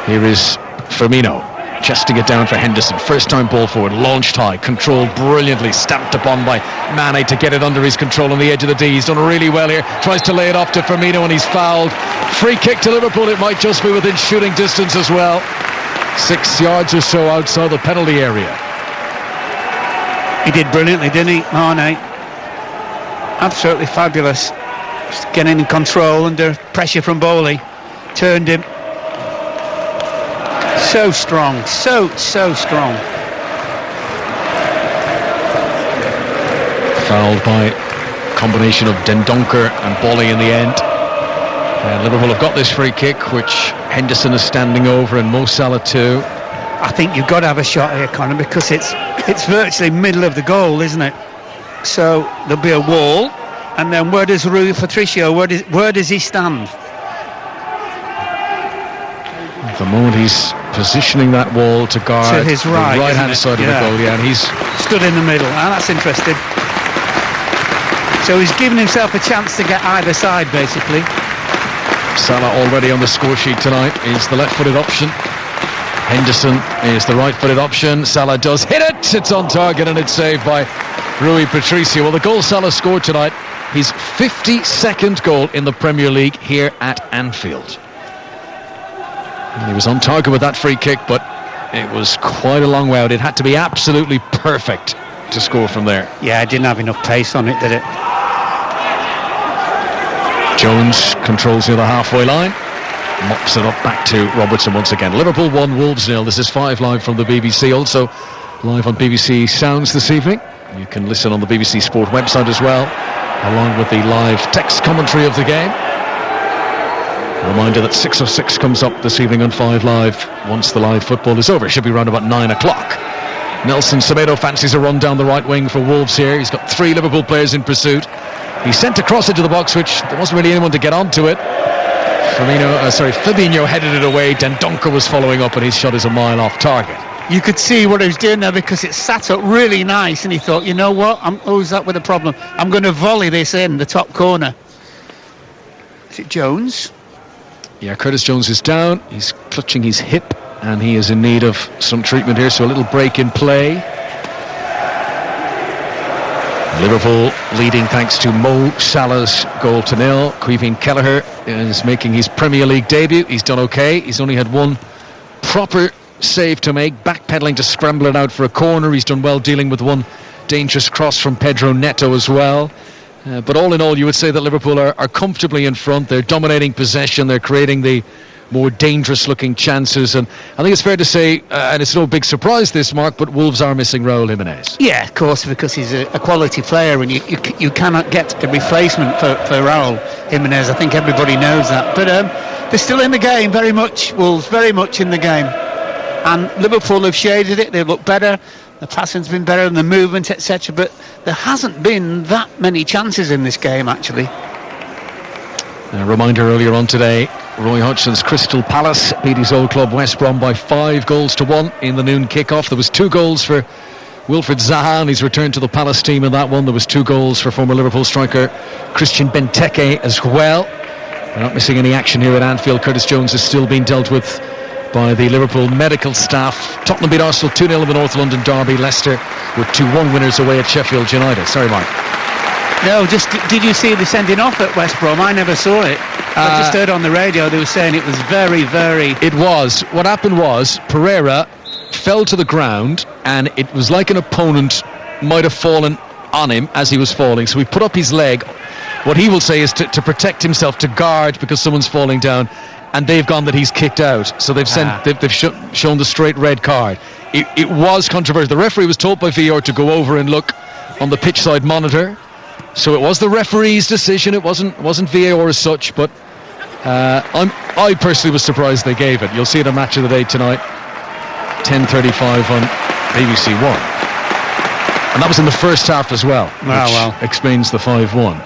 Here is Firmino, chesting it down for Henderson. First time ball forward, launched high, controlled brilliantly, stamped upon by Mane to get it under his control on the edge of the D. He's done really well here, tries to lay it off to Firmino and he's fouled. Free kick to Liverpool, it might just be within shooting distance as well. 6 yards or so outside the penalty area. He did brilliantly, didn't he, Mane? Absolutely fabulous. Just getting in control under pressure from Bowley. Turned him. So strong, so strong. Fouled by combination of Dendoncker and Bolly in the end. And Liverpool have got this free kick, which Henderson is standing over and Mo Salah too. I think you've got to have a shot here, Connor, because it's virtually middle of the goal, isn't it? So there'll be a wall, and then where does Rui Patricio, where does he stand? At the moment he's positioning that wall to guard to his right, the right-hand side of the goal, and he's stood in the middle. That's interesting. So he's given himself a chance to get either side, basically. Salah already on the score sheet tonight is the left-footed option. Henderson is the right-footed option. Salah does hit it. It's on target and it's saved by Rui Patricio. Well, the goal Salah scored tonight, his 52nd goal in the Premier League here at Anfield. And he was on target with that free kick, but it was quite a long way out. It had to be absolutely perfect to score from there. Yeah, it didn't have enough pace on it, did it? Jones controls the other halfway line. Mops it up back to Robertson once again. Liverpool 1, Wolves 0. This is 5 Live from the BBC. Also live on BBC Sounds this evening. You can listen on the BBC Sport website as well, along with the live text commentary of the game. A reminder that 6 of 6 comes up this evening on 5 Live once the live football is over. It should be around about 9 o'clock. Nelson Semedo fancies a run down the right wing for Wolves here. He's got 3 Liverpool players in pursuit. He sent a cross into the box, which there wasn't really anyone to get onto it. Fabinho headed it away. Dendoncker was following up and his shot is a mile off target. You could see what he was doing there because it sat up really nice and he thought, you know what, who's that with a problem? I'm going to volley this in the top corner. Is it Jones? Yeah, Curtis Jones is down. He's clutching his hip and he is in need of some treatment here, so a little break in play. Liverpool leading thanks to Mo Salah's goal to nil. Caoimhín Kelleher is making his Premier League debut. He's done okay. He's only had one proper save to make, backpedaling to scramble it out for a corner. He's done well dealing with one dangerous cross from Pedro Neto as well. But all in all, you would say that Liverpool are comfortably in front. They're dominating possession. They're creating the more dangerous looking chances, and I think it's fair to say, and it's no big surprise this, Mark, but Wolves are missing Raúl Jiménez. Yeah, of course, because he's a quality player and you cannot get a replacement for Raúl Jiménez. I think everybody knows that, but they're still in the game very much. Wolves very much in the game, and Liverpool have shaded it. They look better. The passing's been better and the movement, etc. But there hasn't been that many chances in this game, actually. A reminder earlier on today, Roy Hodgson's Crystal Palace beat his old club West Brom by 5-1 in the noon kickoff. There was 2 goals for Wilfried Zaha, and he's returned to the Palace team in that one. There was 2 goals for former Liverpool striker Christian Benteke as well. They're not missing any action here at Anfield. Curtis Jones is still being dealt with by the Liverpool medical staff. Tottenham beat Arsenal 2-0 in the North London derby. Leicester were 2-1 winners away at Sheffield United. Sorry, Mark. No, just did you see the sending off at West Brom? I never saw it. I just heard on the radio they were saying it was very, very... It was. What happened was Pereira fell to the ground, and it was like an opponent might have fallen on him as he was falling. So he put up his leg. What he will say is to protect himself, to guard because someone's falling down, and they've gone that he's kicked out. So they've shown the straight red card. It was controversial. The referee was told by VAR to go over and look on the pitch side monitor. So it was the referee's decision. It wasn't VAR as such, but I personally was surprised they gave it. You'll see it on Match of the Day tonight, 10:35 on BBC One, and that was in the first half as well. Which explains the 5-1.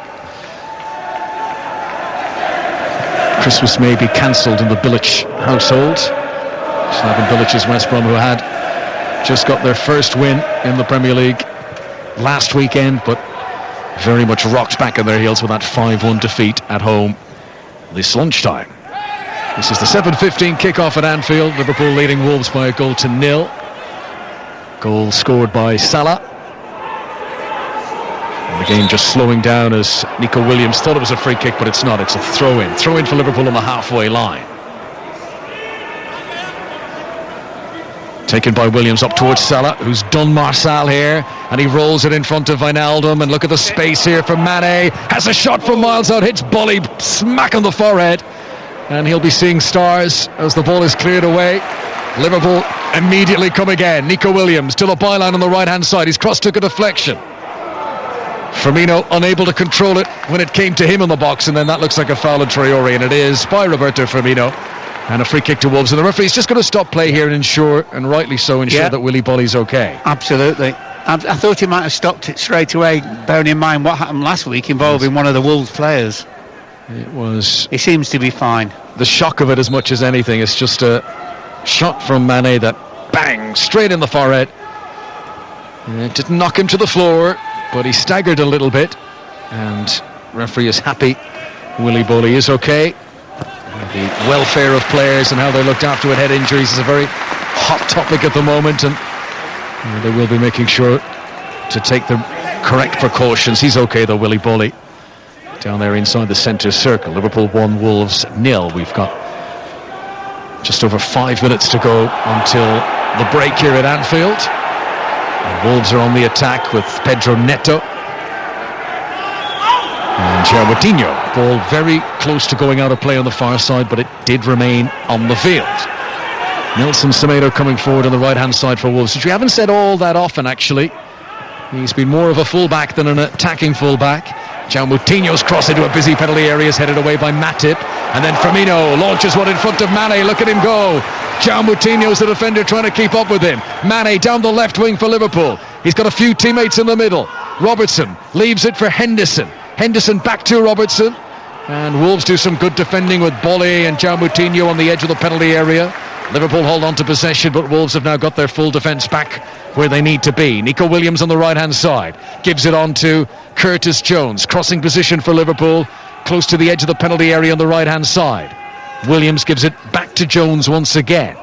Christmas may be cancelled in the Bilic household. Slaven Bilic's West Brom, who had just got their first win in the Premier League last weekend, but very much rocked back on their heels with that 5-1 defeat at home this lunchtime. This is the 7:15 kickoff at Anfield. Liverpool leading Wolves by 1-0. Goal scored by Salah. And the game just slowing down as Nico Williams thought it was a free kick, but it's not. It's a throw-in. Throw-in for Liverpool on the halfway line. Taken by Williams up towards Salah, who's done Marçal here, and he rolls it in front of Wijnaldum, and look at the space here for Mane. Has a shot from miles out, hits Bully smack on the forehead, and he'll be seeing stars as the ball is cleared away. Liverpool immediately come again. Nico Williams to the byline on the right hand side. He's crossed, took a deflection. Firmino unable to control it when it came to him in the box, and then that looks like a foul on Traore, and it is by Roberto Firmino. And a free kick to Wolves, and the referee's just going to stop play here and ensure, and rightly so, that Willy Bolly's okay. Absolutely. I thought he might have stopped it straight away, bearing in mind what happened last week involving one of the Wolves players. He seems to be fine. The shock of it, as much as anything, is just a shot from Mane that bang straight in the forehead. It didn't knock him to the floor, but he staggered a little bit, and referee is happy. Willy Bolly is okay. The welfare of players and how they're looked after with head injuries is a very hot topic at the moment, and they will be making sure to take the correct precautions. He's okay though, Willy Bolly, down there inside the centre circle. Liverpool 1, Wolves 0. We've got just over 5 minutes to go until the break here at Anfield. And Wolves are on the attack with Pedro Neto and Coutinho. Ball very close to going out of play on the far side, but it did remain on the field. Nelson Semedo coming forward on the right hand side for Wolves, which we haven't said all that often actually. He's been more of a fullback than an attacking fullback. Coutinho's cross into a busy penalty area is headed away by Matip, and then Firmino launches one in front of Mane. Look at him go. Coutinho's the defender trying to keep up with him. Mane down the left wing for Liverpool. He's got a few teammates in the middle. Robertson leaves it for Henderson. Henderson back to Robertson, and Wolves do some good defending with Bolly and Coutinho on the edge of the penalty area. Liverpool hold on to possession, but Wolves have now got their full defence back where they need to be. Nico Williams on the right hand side gives it on to Curtis Jones, crossing position for Liverpool, close to the edge of the penalty area on the right hand side. Williams gives it back to Jones once again.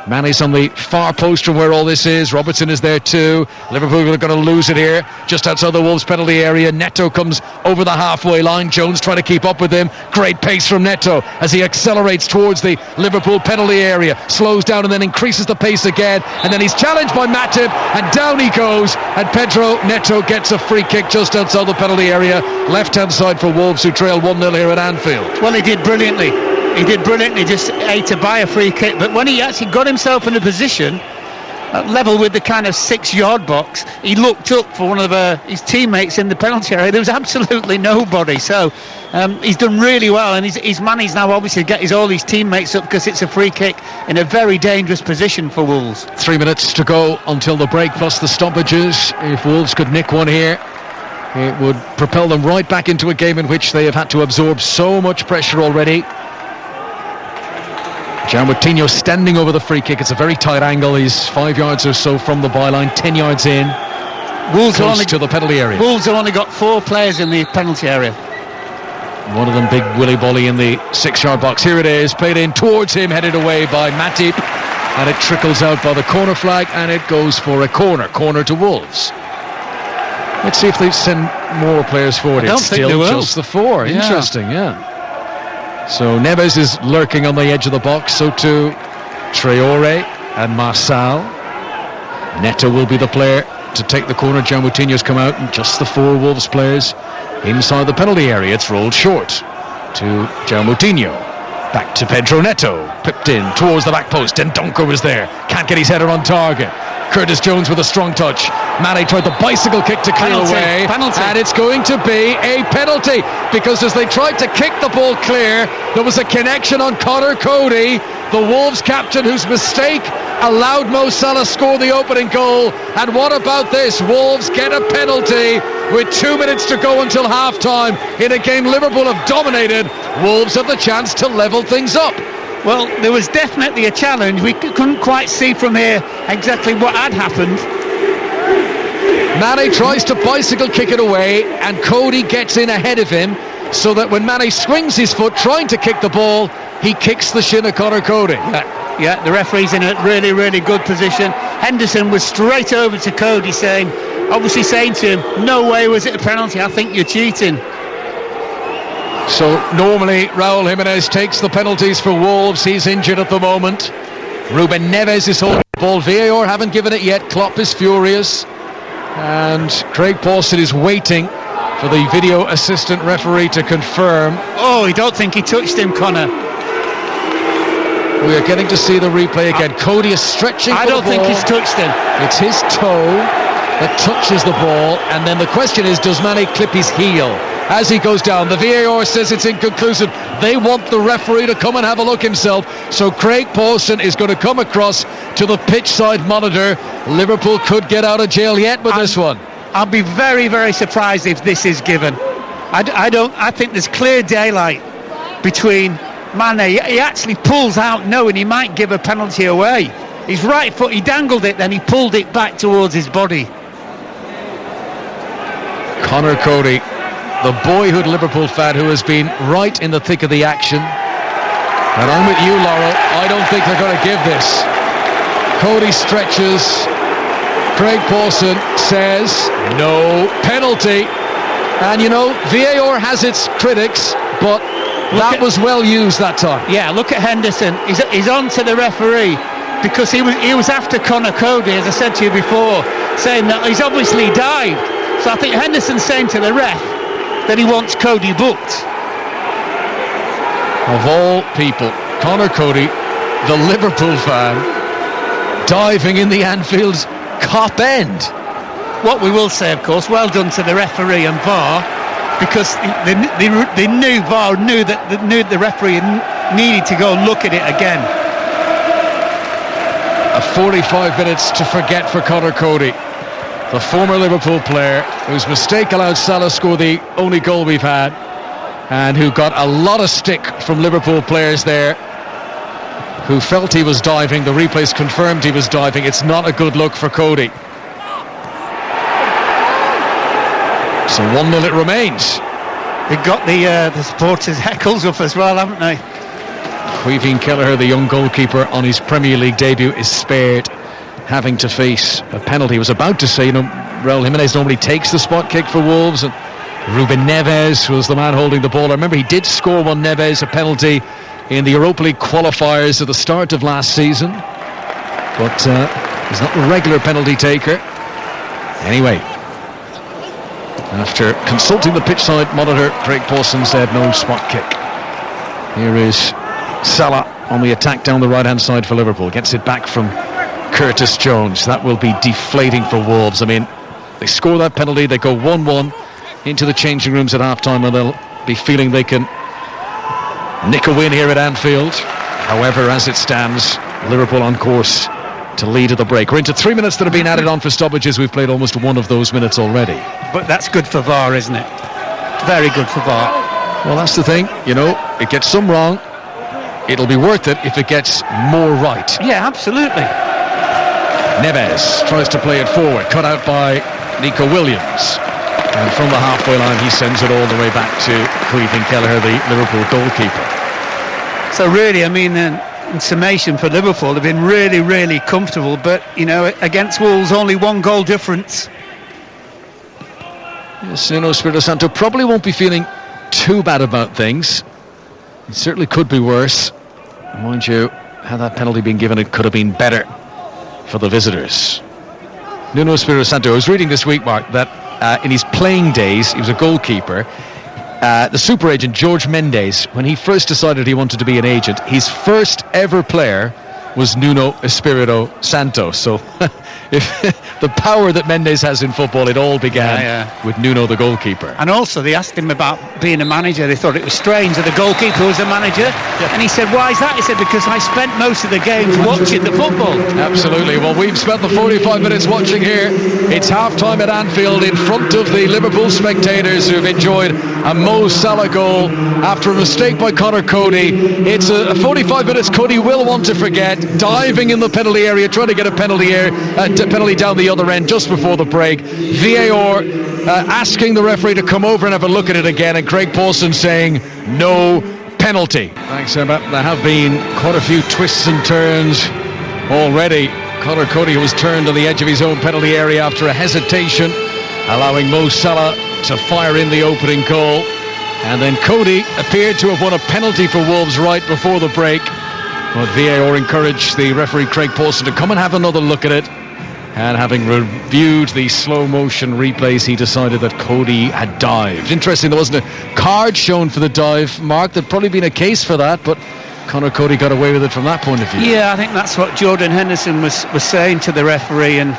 Mane's on the far post from where all this is. Robertson is there too. Liverpool are going to lose it here, just outside the Wolves penalty area. Neto comes over the halfway line. Jones trying to keep up with him. Great pace from Neto as he accelerates towards the Liverpool penalty area. Slows down and then increases the pace again. And then he's challenged by Matip, and down he goes. And Pedro Neto gets a free kick just outside the penalty area. Left-hand side for Wolves, who trail 1-0 here at Anfield. Well, he did brilliantly. He did brilliantly, just to buy a free kick, but when he actually got himself in a position level with the kind of 6-yard box, he looked up for one of his teammates in the penalty area. There was absolutely nobody. So he's done really well, and he's managed now obviously to get all his teammates up, because it's a free kick in a very dangerous position for Wolves. 3 minutes to go until the break plus the stoppages. If Wolves could nick one here, it would propel them right back into a game in which they have had to absorb so much pressure already. João Moutinho standing over the free kick. It's a very tight angle. He's 5 yards or so from the byline, 10 yards in. Wolves close to the penalty area. Wolves have only got 4 players in the penalty area. One of them, big Willy Bolly in the 6-yard box. Here it is, played in towards him, headed away by Matip, and it trickles out by the corner flag, and it goes for a corner to Wolves. Let's see if they send more players forward. It's still just the 4. Yeah. Interesting, yeah. So Neves is lurking on the edge of the box, so too Traore and Marçal. Neto will be the player to take the corner. João Moutinho's come out, and just the 4 Wolves players inside the penalty area. It's rolled short to João Moutinho. Back to Pedro Neto. Pipped in towards the back post. And Donker was there. Can't get his header on target. Curtis Jones with a strong touch. Mane tried the bicycle kick to clear away. Penalty. And it's going to be a penalty, because as they tried to kick the ball clear, there was a connection on Conor Cody, the Wolves captain, whose mistake allowed Mo Salah score the opening goal. And what about this? Wolves get a penalty with 2 minutes to go until half-time in a game Liverpool have dominated. Wolves have the chance to level things up. Well, there was definitely a challenge. We couldn't quite see from here exactly what had happened. Mane tries to bicycle kick it away, and Cody gets in ahead of him, so that when Mane swings his foot trying to kick the ball, he kicks the shin of Conor Cody. Yeah, the referee's in a really, really good position. Henderson was straight over to Cody, obviously saying to him, no way was it a penalty, I think you're cheating. So normally Raúl Jiménez takes the penalties for Wolves. He's injured at the moment. Ruben Neves is holding the ball. VAR haven't given it yet. Klopp is furious, and Craig Pawson is waiting for the video assistant referee to confirm. Oh, I don't think he touched him, Connor. We are getting to see the replay again. Cody is stretching for the ball. I don't think he's touched him. It's his toe that touches the ball, and then the question is, does Mane clip his heel as he goes down? The VAR says it's inconclusive. They want the referee to come and have a look himself, so Craig Pawson is going to come across to the pitch side monitor. Liverpool could get out of jail yet with this one. I'll be very, very surprised if this is given. I think there's clear daylight between Mane. He actually pulls out knowing he might give a penalty away. His right foot, he dangled it, then he pulled it back towards his body. Conor Cody, the boyhood Liverpool fan who has been right in the thick of the action. And I'm with you, Laurel. I don't think they're going to give this. Cody stretches. Craig Pawson says no penalty. And VAR has its critics, but that was well used that time. Yeah, look at Henderson. He's on to the referee, because he was after Conor Cody, as I said to you before, saying that he's obviously dived. So I think Henderson's saying to the ref that he wants Cody booked. Of all people, Conor Cody, the Liverpool fan, diving in the Anfield Cop end. What we will say, of course, well done to the referee and VAR, because they knew VAR knew the referee needed to go and look at it again. 45 minutes to forget for Conor Cody, the former Liverpool player whose mistake allowed Salah score the only goal we've had, and who got a lot of stick from Liverpool players there who felt he was diving. The replays confirmed he was diving. It's not a good look for Cody. So 1-0 it remains. They've got the supporters' heckles up as well, haven't they? Caoimhín Kelleher, the young goalkeeper on his Premier League debut, is spared having to face a penalty. He was about to say, Raúl Jiménez normally takes the spot kick for Wolves, and Ruben Neves was the man holding the ball. I remember he did score one, Neves, a penalty in the Europa League qualifiers at the start of last season, but he's not the regular penalty taker. Anyway, after consulting the pitch side monitor, Craig Pawson said no spot kick. Here is Salah on the attack down the right hand side for Liverpool. Gets it back from Curtis Jones. That will be deflating for Wolves. I mean, they score that penalty, they go 1-1 into the changing rooms at half-time, and they'll be feeling they can nick a win here at Anfield. However, as it stands, Liverpool on course to lead at the break. We're into 3 minutes that have been added on for stoppages. We've played almost one of those minutes already. But that's good for VAR, isn't it? Very good for VAR. Well, that's the thing, you know, it gets some wrong. It'll be worth it if it gets more right. Yeah, absolutely. Neves tries to play it forward, cut out by Nico Williams. And from the halfway line, he sends it all the way back to Caoimhín Kelleher, the Liverpool goalkeeper. So really, I mean, in summation for Liverpool, they've been really, really comfortable. But, you know, against Wolves, only 1 goal difference. Yes, Nuno Espirito Santo probably won't be feeling too bad about things. It certainly could be worse. Mind you, had that penalty been given, it could have been better for the visitors. Nuno Espirito Santo, I was reading this week, Mark, that in his playing days, he was a goalkeeper. The super agent George Mendes, when he first decided he wanted to be an agent, his first ever player was Nuno Espirito Santo. So if the power that Mendes has in football, it all began with Nuno, the goalkeeper. And also they asked him about being a manager. They thought it was strange that the goalkeeper was a manager. And he said, why is that? He said, because I spent most of the games watching the football. Absolutely. Well, we've spent the 45 minutes watching here. It's half-time at Anfield in front of the Liverpool spectators who've enjoyed a Mo Salah goal after a mistake by Conor Cody. It's a 45 minutes Cody will want to forget, diving in the penalty area, trying to get a penalty down the other end just before the break. VAR asking the referee to come over and have a look at it again, and Craig Paulson saying no penalty. Thanks, Emma. There have been quite a few twists and turns already. Conor Cody was turned on the edge of his own penalty area after a hesitation, allowing Mo Salah to fire in the opening goal. And then Cody appeared to have won a penalty for Wolves right before the break. But VAR encouraged the referee Craig Paulson to come and have another look at it. And having reviewed the slow motion replays, he decided that Cody had dived. Interesting, there wasn't a card shown for the dive, Mark. There'd probably been a case for that, but Conor Cody got away with it from that point of view. Yeah, I think that's what Jordan Henderson was saying to the referee, and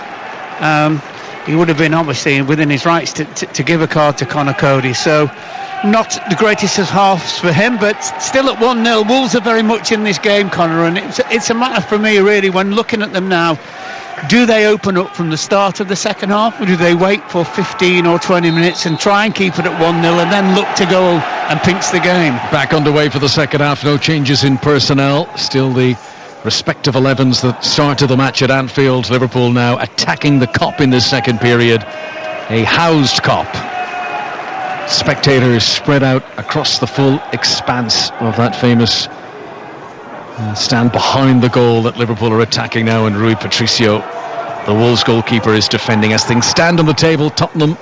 he would have been obviously within his rights to give a card to Conor Cody. So not the greatest of halves for him, but still at 1-0. Wolves are very much in this game, Conor, and it's a matter for me really when looking at them now. Do they open up from the start of the second half, or do they wait for 15 or 20 minutes and try and keep it at 1-0 and then look to go and pinch the game? Back underway for the second half, no changes in personnel. Still the respective 11s that started the match at Anfield. Liverpool now attacking the Kop in this second period. A housed Kop. Spectators spread out across the full expanse of that famous stand behind the goal that Liverpool are attacking now, and Rui Patricio, the Wolves goalkeeper, is defending. As things stand on the table, Tottenham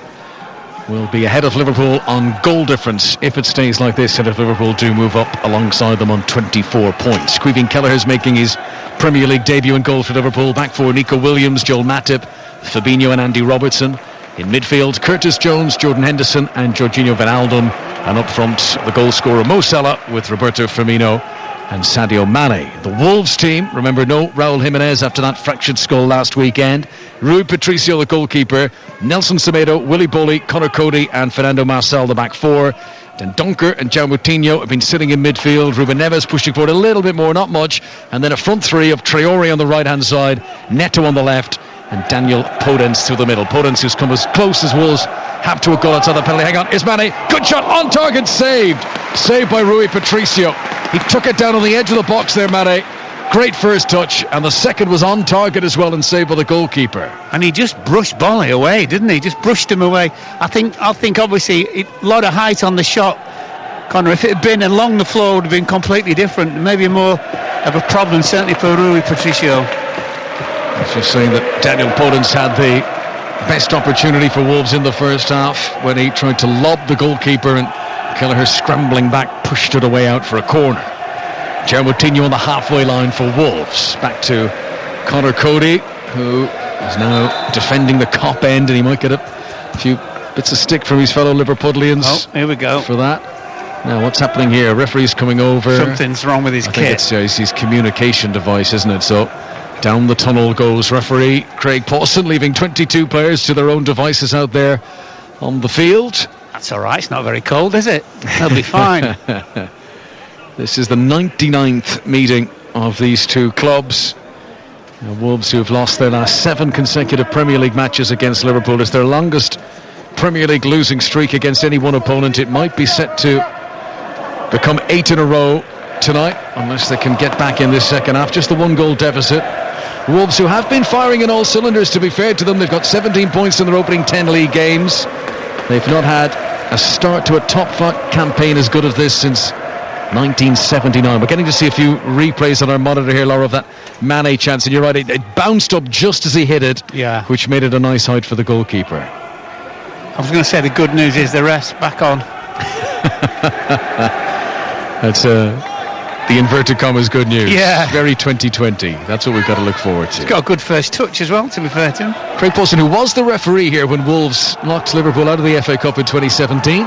will be ahead of Liverpool on goal difference if it stays like this, and if Liverpool do move up alongside them on 24 points. Caoimhín Kelleher is making his Premier League debut in goal for Liverpool. Back for Nico Williams, Joel Matip, Fabinho and Andy Robertson. In midfield, Curtis Jones, Jordan Henderson and Jorginho Wijnaldum. And up front, the goal scorer Mo Salah with Roberto Firmino and Sadio Mane. The Wolves team, remember, no Raúl Jiménez after that fractured skull last weekend. Rui Patricio, the goalkeeper. Nelson Semedo, Willy Boly, Conor Cody and Fernando Marçal, the back four. Then Dunker and João Moutinho have been sitting in midfield. Ruben Neves pushing forward a little bit more, not much. And then a front three of Traoré on the right-hand side, Neto on the left, and Daniel Podence to the middle. Podence, who's come as close as Wolves have to a goal outside the penalty. Hang on, is Mane. Good shot, on target, saved. Saved by Rui Patricio. He took it down on the edge of the box there, Mane. Great first touch, and the second was on target as well and saved by the goalkeeper. And he just brushed Boly away, didn't he? Just brushed him away. I think obviously a lot of height on the shot, Conor. If it had been along the floor, it would have been completely different. Maybe more of a problem, certainly for Rui Patricio. Just saying that Daniel Podence had the best opportunity for Wolves in the first half when he tried to lob the goalkeeper, and Kelleher scrambling back pushed it away out for a corner. João Moutinho on the halfway line for Wolves. Back to Conor Cody, who is now defending the Kop end, and he might get a few bits of stick from his fellow Liverpudlians. Oh, here we go. For that. Now, what's happening here? Referee's coming over. Something's wrong with his kit. It's his communication device, isn't it? So Down the tunnel goes referee Craig Pawson, leaving 22 players to their own devices out there on the field. That's all right, it's not very cold, is it? They'll be fine. This is the 99th meeting of these two clubs. The Wolves, who have lost their last 7 consecutive Premier League matches against Liverpool, is their longest Premier League losing streak against any one opponent. It might be set to become 8 in a row tonight, unless they can get back in this second half. Just the 1-goal deficit. Wolves, who have been firing in all cylinders, to be fair to them, they've got 17 points in their opening 10 league games. They've not had a start to a top-flight campaign as good as this since 1979. We're getting to see a few replays on our monitor here, Laura, of that Mane chance, and you're right, it bounced up just as he hit it, which made it a nice height for the goalkeeper. I was going to say the good news is the rest back on. That's the inverted commas good news. Yeah. Very 2020. That's what we've got to look forward to. He's got a good first touch as well, to be fair to him. Craig Pawson, who was the referee here when Wolves knocked Liverpool out of the FA Cup in 2017.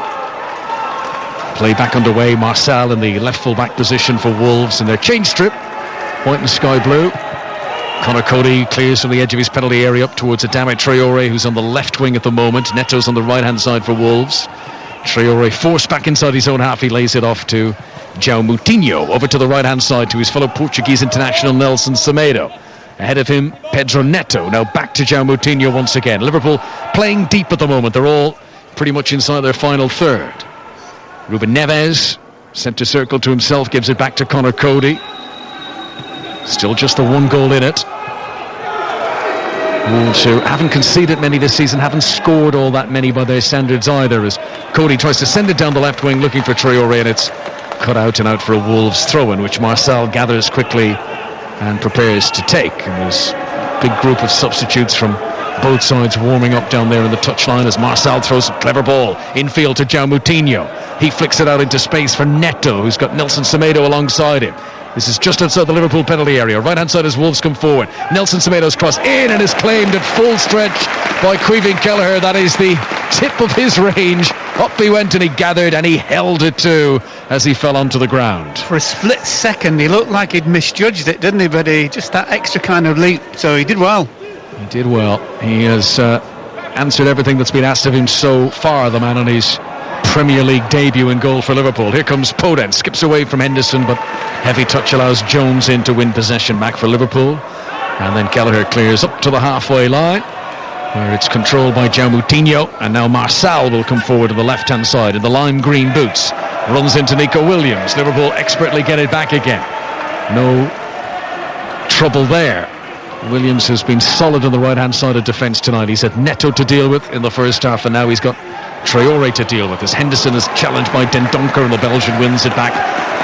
Play back underway. Marçal in the left full-back position for Wolves in their change strip. White and sky blue. Conor Cody clears from the edge of his penalty area up towards Adama Traore, who's on the left wing at the moment. Neto's on the right-hand side for Wolves. Traore forced back inside his own half. He lays it off to João Moutinho. Over to the right-hand side to his fellow Portuguese international Nelson Semedo. Ahead of him, Pedro Neto. Now back to João Moutinho once again. Liverpool playing deep at the moment. They're all pretty much inside their final third. Ruben Neves, centre circle to himself, gives it back to Conor Cody. Still just the 1 goal in it. Wolves, who haven't conceded many this season, haven't scored all that many by their standards either, as Cody tries to send it down the left wing looking for Traore, and it's cut out and out for a Wolves throw-in, which Marçal gathers quickly and prepares to take. And there's a big group of substitutes from both sides warming up down there in the touchline as Marçal throws a clever ball infield to João Moutinho. He flicks it out into space for Neto, who's got Nelson Semedo alongside him. This is just outside the Liverpool penalty area. Right hand side as Wolves come forward. Nelson Semedo's cross in and is claimed at full stretch by Caoimhín Kelleher. That is the tip of his range. Up he went and he gathered and he held it too as he fell onto the ground. For a split second he looked like he'd misjudged it, didn't he? But he just that extra kind of leap, so he did well. He did well. He has answered everything that's been asked of him so far, the man on his Premier League debut in goal for Liverpool. Here comes Podence, skips away from Henderson, but heavy touch allows Jones in to win possession back for Liverpool. And then Kelleher clears up to the halfway line, where it's controlled by João Moutinho, and now Marçal will come forward to the left-hand side in the lime green boots. Runs into Nico Williams. Liverpool expertly get it back again. No trouble there. Williams has been solid on the right-hand side of defence tonight. He's had Neto to deal with in the first half, and now he's got Traore to deal with, as Henderson is challenged by Dendoncker, and the Belgian wins it back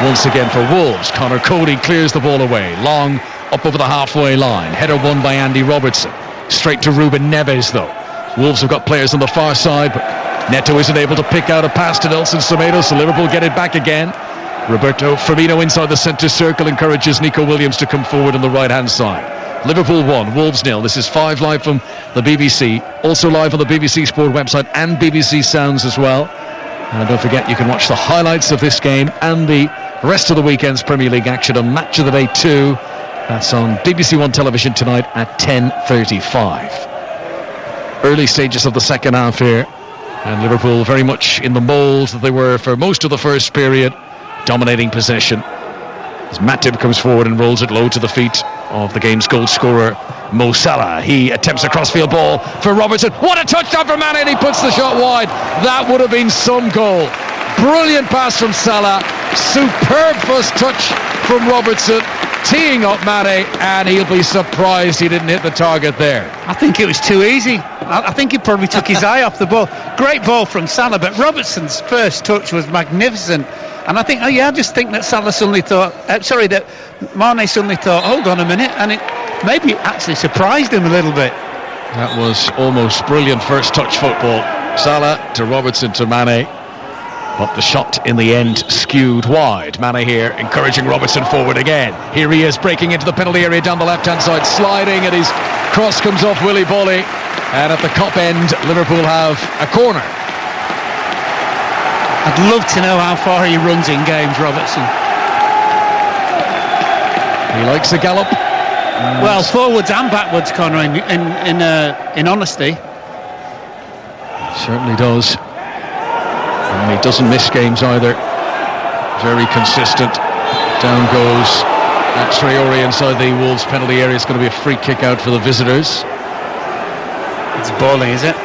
once again for Wolves. Conor Cody clears the ball away, long up over the halfway line. Header won by Andy Robertson. Straight to Ruben Neves though. Wolves have got players on the far side, but Neto isn't able to pick out a pass to Nelson Semedo, so Liverpool get it back again. Roberto Firmino inside the centre circle encourages Nico Williams to come forward on the right hand side. Liverpool 1, Wolves 0. This is 5 live from the BBC, also live on the BBC Sport website and BBC Sounds as well. And don't forget, you can watch the highlights of this game and the rest of the weekend's Premier League action on Match of the Day 2. That's on BBC One television tonight at 10:35. Early stages of the second half here, and Liverpool very much in the mould that they were for most of the first period, dominating possession. As Matip comes forward and rolls it low to the feet of the game's goal scorer Mo Salah. He attempts a crossfield ball for Robertson. What a touchdown for Mane, and he puts the shot wide. That would have been some goal. Brilliant pass from Salah. Superb first touch from Robertson, teeing up Mane, and he'll be surprised he didn't hit the target there. I think it was too easy. I think he probably took his eye off the ball. Great ball from Salah, but Robertson's first touch was magnificent. And I think, I just think that Salah suddenly thought, that Mane suddenly thought, hold on a minute, and it maybe actually surprised him a little bit. That was almost brilliant first touch football. Salah to Robertson to Mane, but the shot in the end skewed wide. Mane here encouraging Robertson forward again. Here he is breaking into the penalty area down the left-hand side, sliding, and his cross comes off Willy Boly. And at the Kop end, Liverpool have a corner. I'd love to know how far he runs in games, Robertson. He likes the gallop. Well, forwards and backwards, Connor, in honesty. Certainly does. And he doesn't miss games either. Very consistent. Down goes Traore inside the Wolves penalty area. It's going to be a free kick out for the visitors. It's Bowling, is it?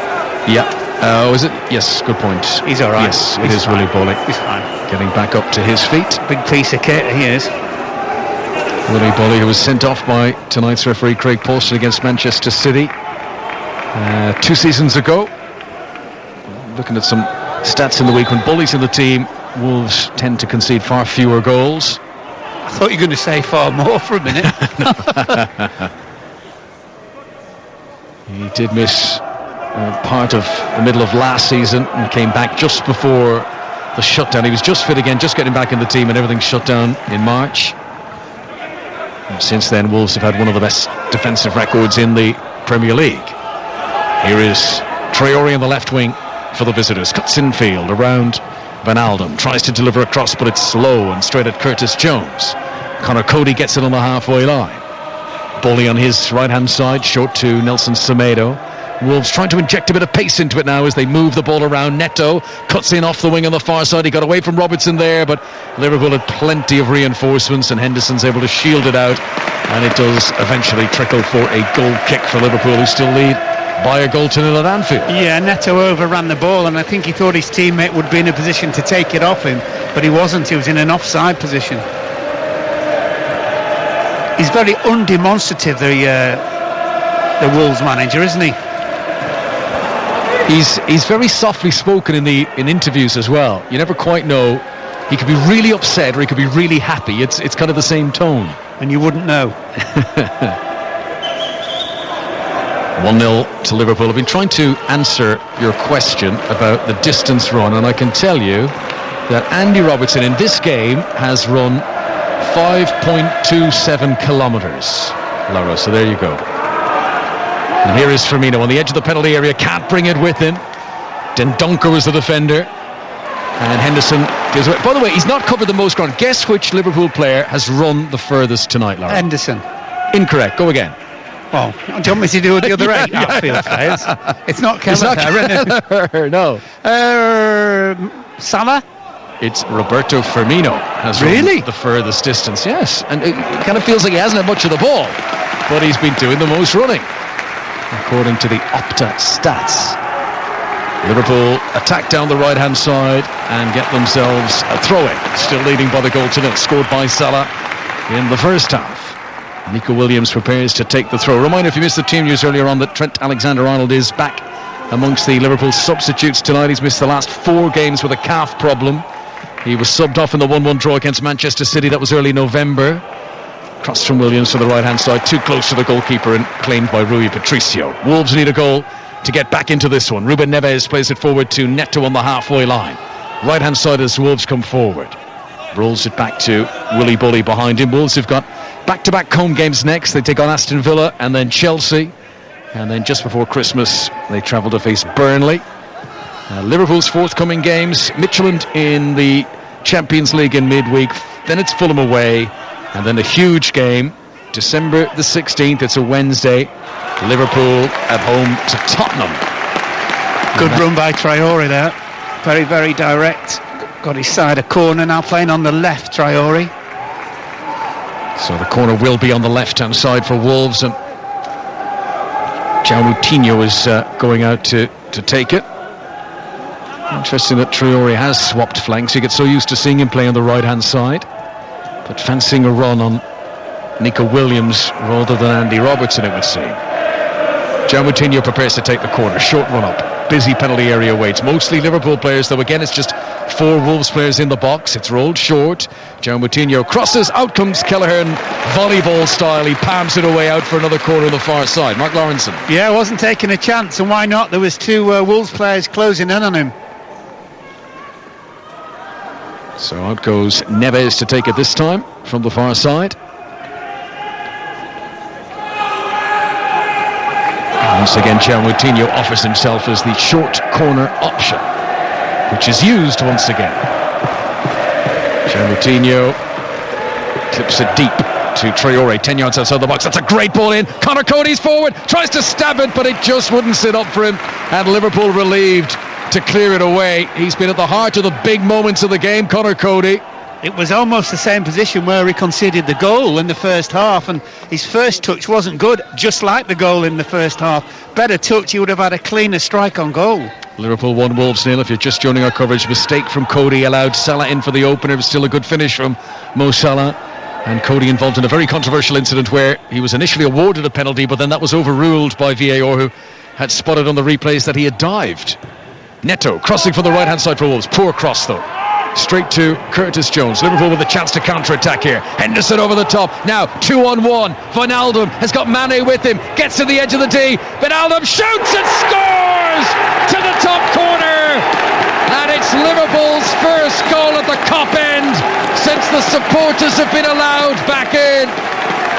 Yeah. Oh, is it? Yes, good point. He's all right. Yes, it is Willie Bowling. He's fine. Getting back up to his feet. Big piece of kit, he is. Willie Bowling, who was sent off by tonight's referee Craig Paulson against Manchester City 2 seasons ago. Looking at some stats in the week, when Bowley's in the team, Wolves tend to concede far fewer goals. I thought you were going to say far more for a minute. He did miss part of the middle of last season and came back just before the shutdown. He was just fit again, just getting back in the team, and everything shut down in March. And since then, Wolves have had one of the best defensive records in the Premier League. Here is Traore on the left wing for the visitors. Cuts infield around Van Alden. Tries to deliver a cross, but it's slow and straight at Curtis Jones. Connor Cody gets it on the halfway line. Bowley on his right-hand side, short to Nelson Semedo. Wolves trying to inject a bit of pace into it now as they move the ball around. Neto cuts in off the wing on the far side. He got away from Robertson there, but Liverpool had plenty of reinforcements and Henderson's able to shield it out, and it does eventually trickle for a goal kick for Liverpool, who still lead by a goal to nil at Anfield. Yeah, Neto overran the ball, and I think he thought his teammate would be in a position to take it off him, but he wasn't. He was in an offside position. He's very undemonstrative, the Wolves manager, isn't he? He's very softly spoken in interviews as well. You never quite know. He could be really upset or he could be really happy. It's kind of the same tone. And you wouldn't know. 1-0 to Liverpool. I've been trying to answer your question about the distance run, and I can tell you that Andy Robertson in this game has run 5.27 kilometres, Laura, so there you go. And here is Firmino on the edge of the penalty area, can't bring it with him. Dendoncker was the defender, and Henderson gives away. By the way, he's not covered the most ground. Guess which Liverpool player has run the furthest tonight, Laura? Henderson. Incorrect, go again. Well, do you want me to do it the other way? It's not Kelleher. No. Salah? It's Roberto Firmino has run the furthest distance, yes. And it kind of feels like he hasn't had much of the ball, but he's been doing the most running, according to the Opta stats. Liverpool attack down the right-hand side and get themselves a throw-in. Still leading by the goal to nil, scored by Salah in the first half. Nico Williams prepares to take the throw. Reminder, if you missed the team news earlier on, that Trent Alexander-Arnold is back amongst the Liverpool substitutes tonight. He's missed the last 4 games with a calf problem. He was subbed off in the 1-1 draw against Manchester City. That was early November. Cross from Williams to the right-hand side, too close to the goalkeeper and claimed by Rui Patricio. Wolves need a goal to get back into this one. Ruben Neves plays it forward to Neto on the halfway line. Right-hand side as Wolves come forward. Rolls it back to Willie Bowley behind him. Wolves have got back-to-back home games next. They take on Aston Villa and then Chelsea. And then just before Christmas, they travel to face Burnley. Liverpool's forthcoming games: Midtjylland in the Champions League in midweek. Then it's Fulham away. And then a huge game, December the 16th. It's a Wednesday. Liverpool at home to Tottenham. Good run by Traore there. Very, very direct. Got his side a corner now, playing on the left, Traore. So the corner will be on the left-hand side for Wolves, and João Moutinho is going out to take it. Interesting that Traore has swapped flanks. You get so used to seeing him play on the right-hand side, but fancying a run on Nico Williams rather than Andy Robertson, it would seem. João Moutinho prepares to take the corner. Short run-up. Busy penalty area waits. Mostly Liverpool players, though again it's just 4 Wolves players in the box. It's rolled short. João Moutinho crosses. Out comes Kelleher, volleyball style. He palms it away out for another corner on the far side. Mark Lawrenson. Yeah, wasn't taking a chance, and why not? There was 2 Wolves players closing in on him. So out goes Neves to take it this time from the far side. Once again, João Moutinho offers himself as the short corner option, which is used once again. João Moutinho clips it deep to Traore, 10 yards outside the box. That's a great ball in. Conor Cody's forward, tries to stab it, but it just wouldn't sit up for him. And Liverpool relieved to clear it away. He's been at the heart of the big moments of the game, Conor Cody. It was almost the same position where he conceded the goal in the first half, and his first touch wasn't good, just like the goal in the first half. Better touch, he would have had a cleaner strike on goal. Liverpool 1, Wolves 0. If you're just joining our coverage, mistake from Cody allowed Salah in for the opener. It was still a good finish from Mo Salah. And Cody involved in a very controversial incident where he was initially awarded a penalty, but then that was overruled by VAR, who had spotted on the replays that he had dived. Neto crossing from the right hand side for Wolves. Poor cross though. Straight to Curtis Jones. Liverpool with a chance to counter-attack here. Henderson over the top. Now 2-on-1. Wijnaldum has got Mane with him. Gets to the edge of the D. Wijnaldum shoots and scores to the top corner. And it's Liverpool's first goal at the Kop end since the supporters have been allowed back in.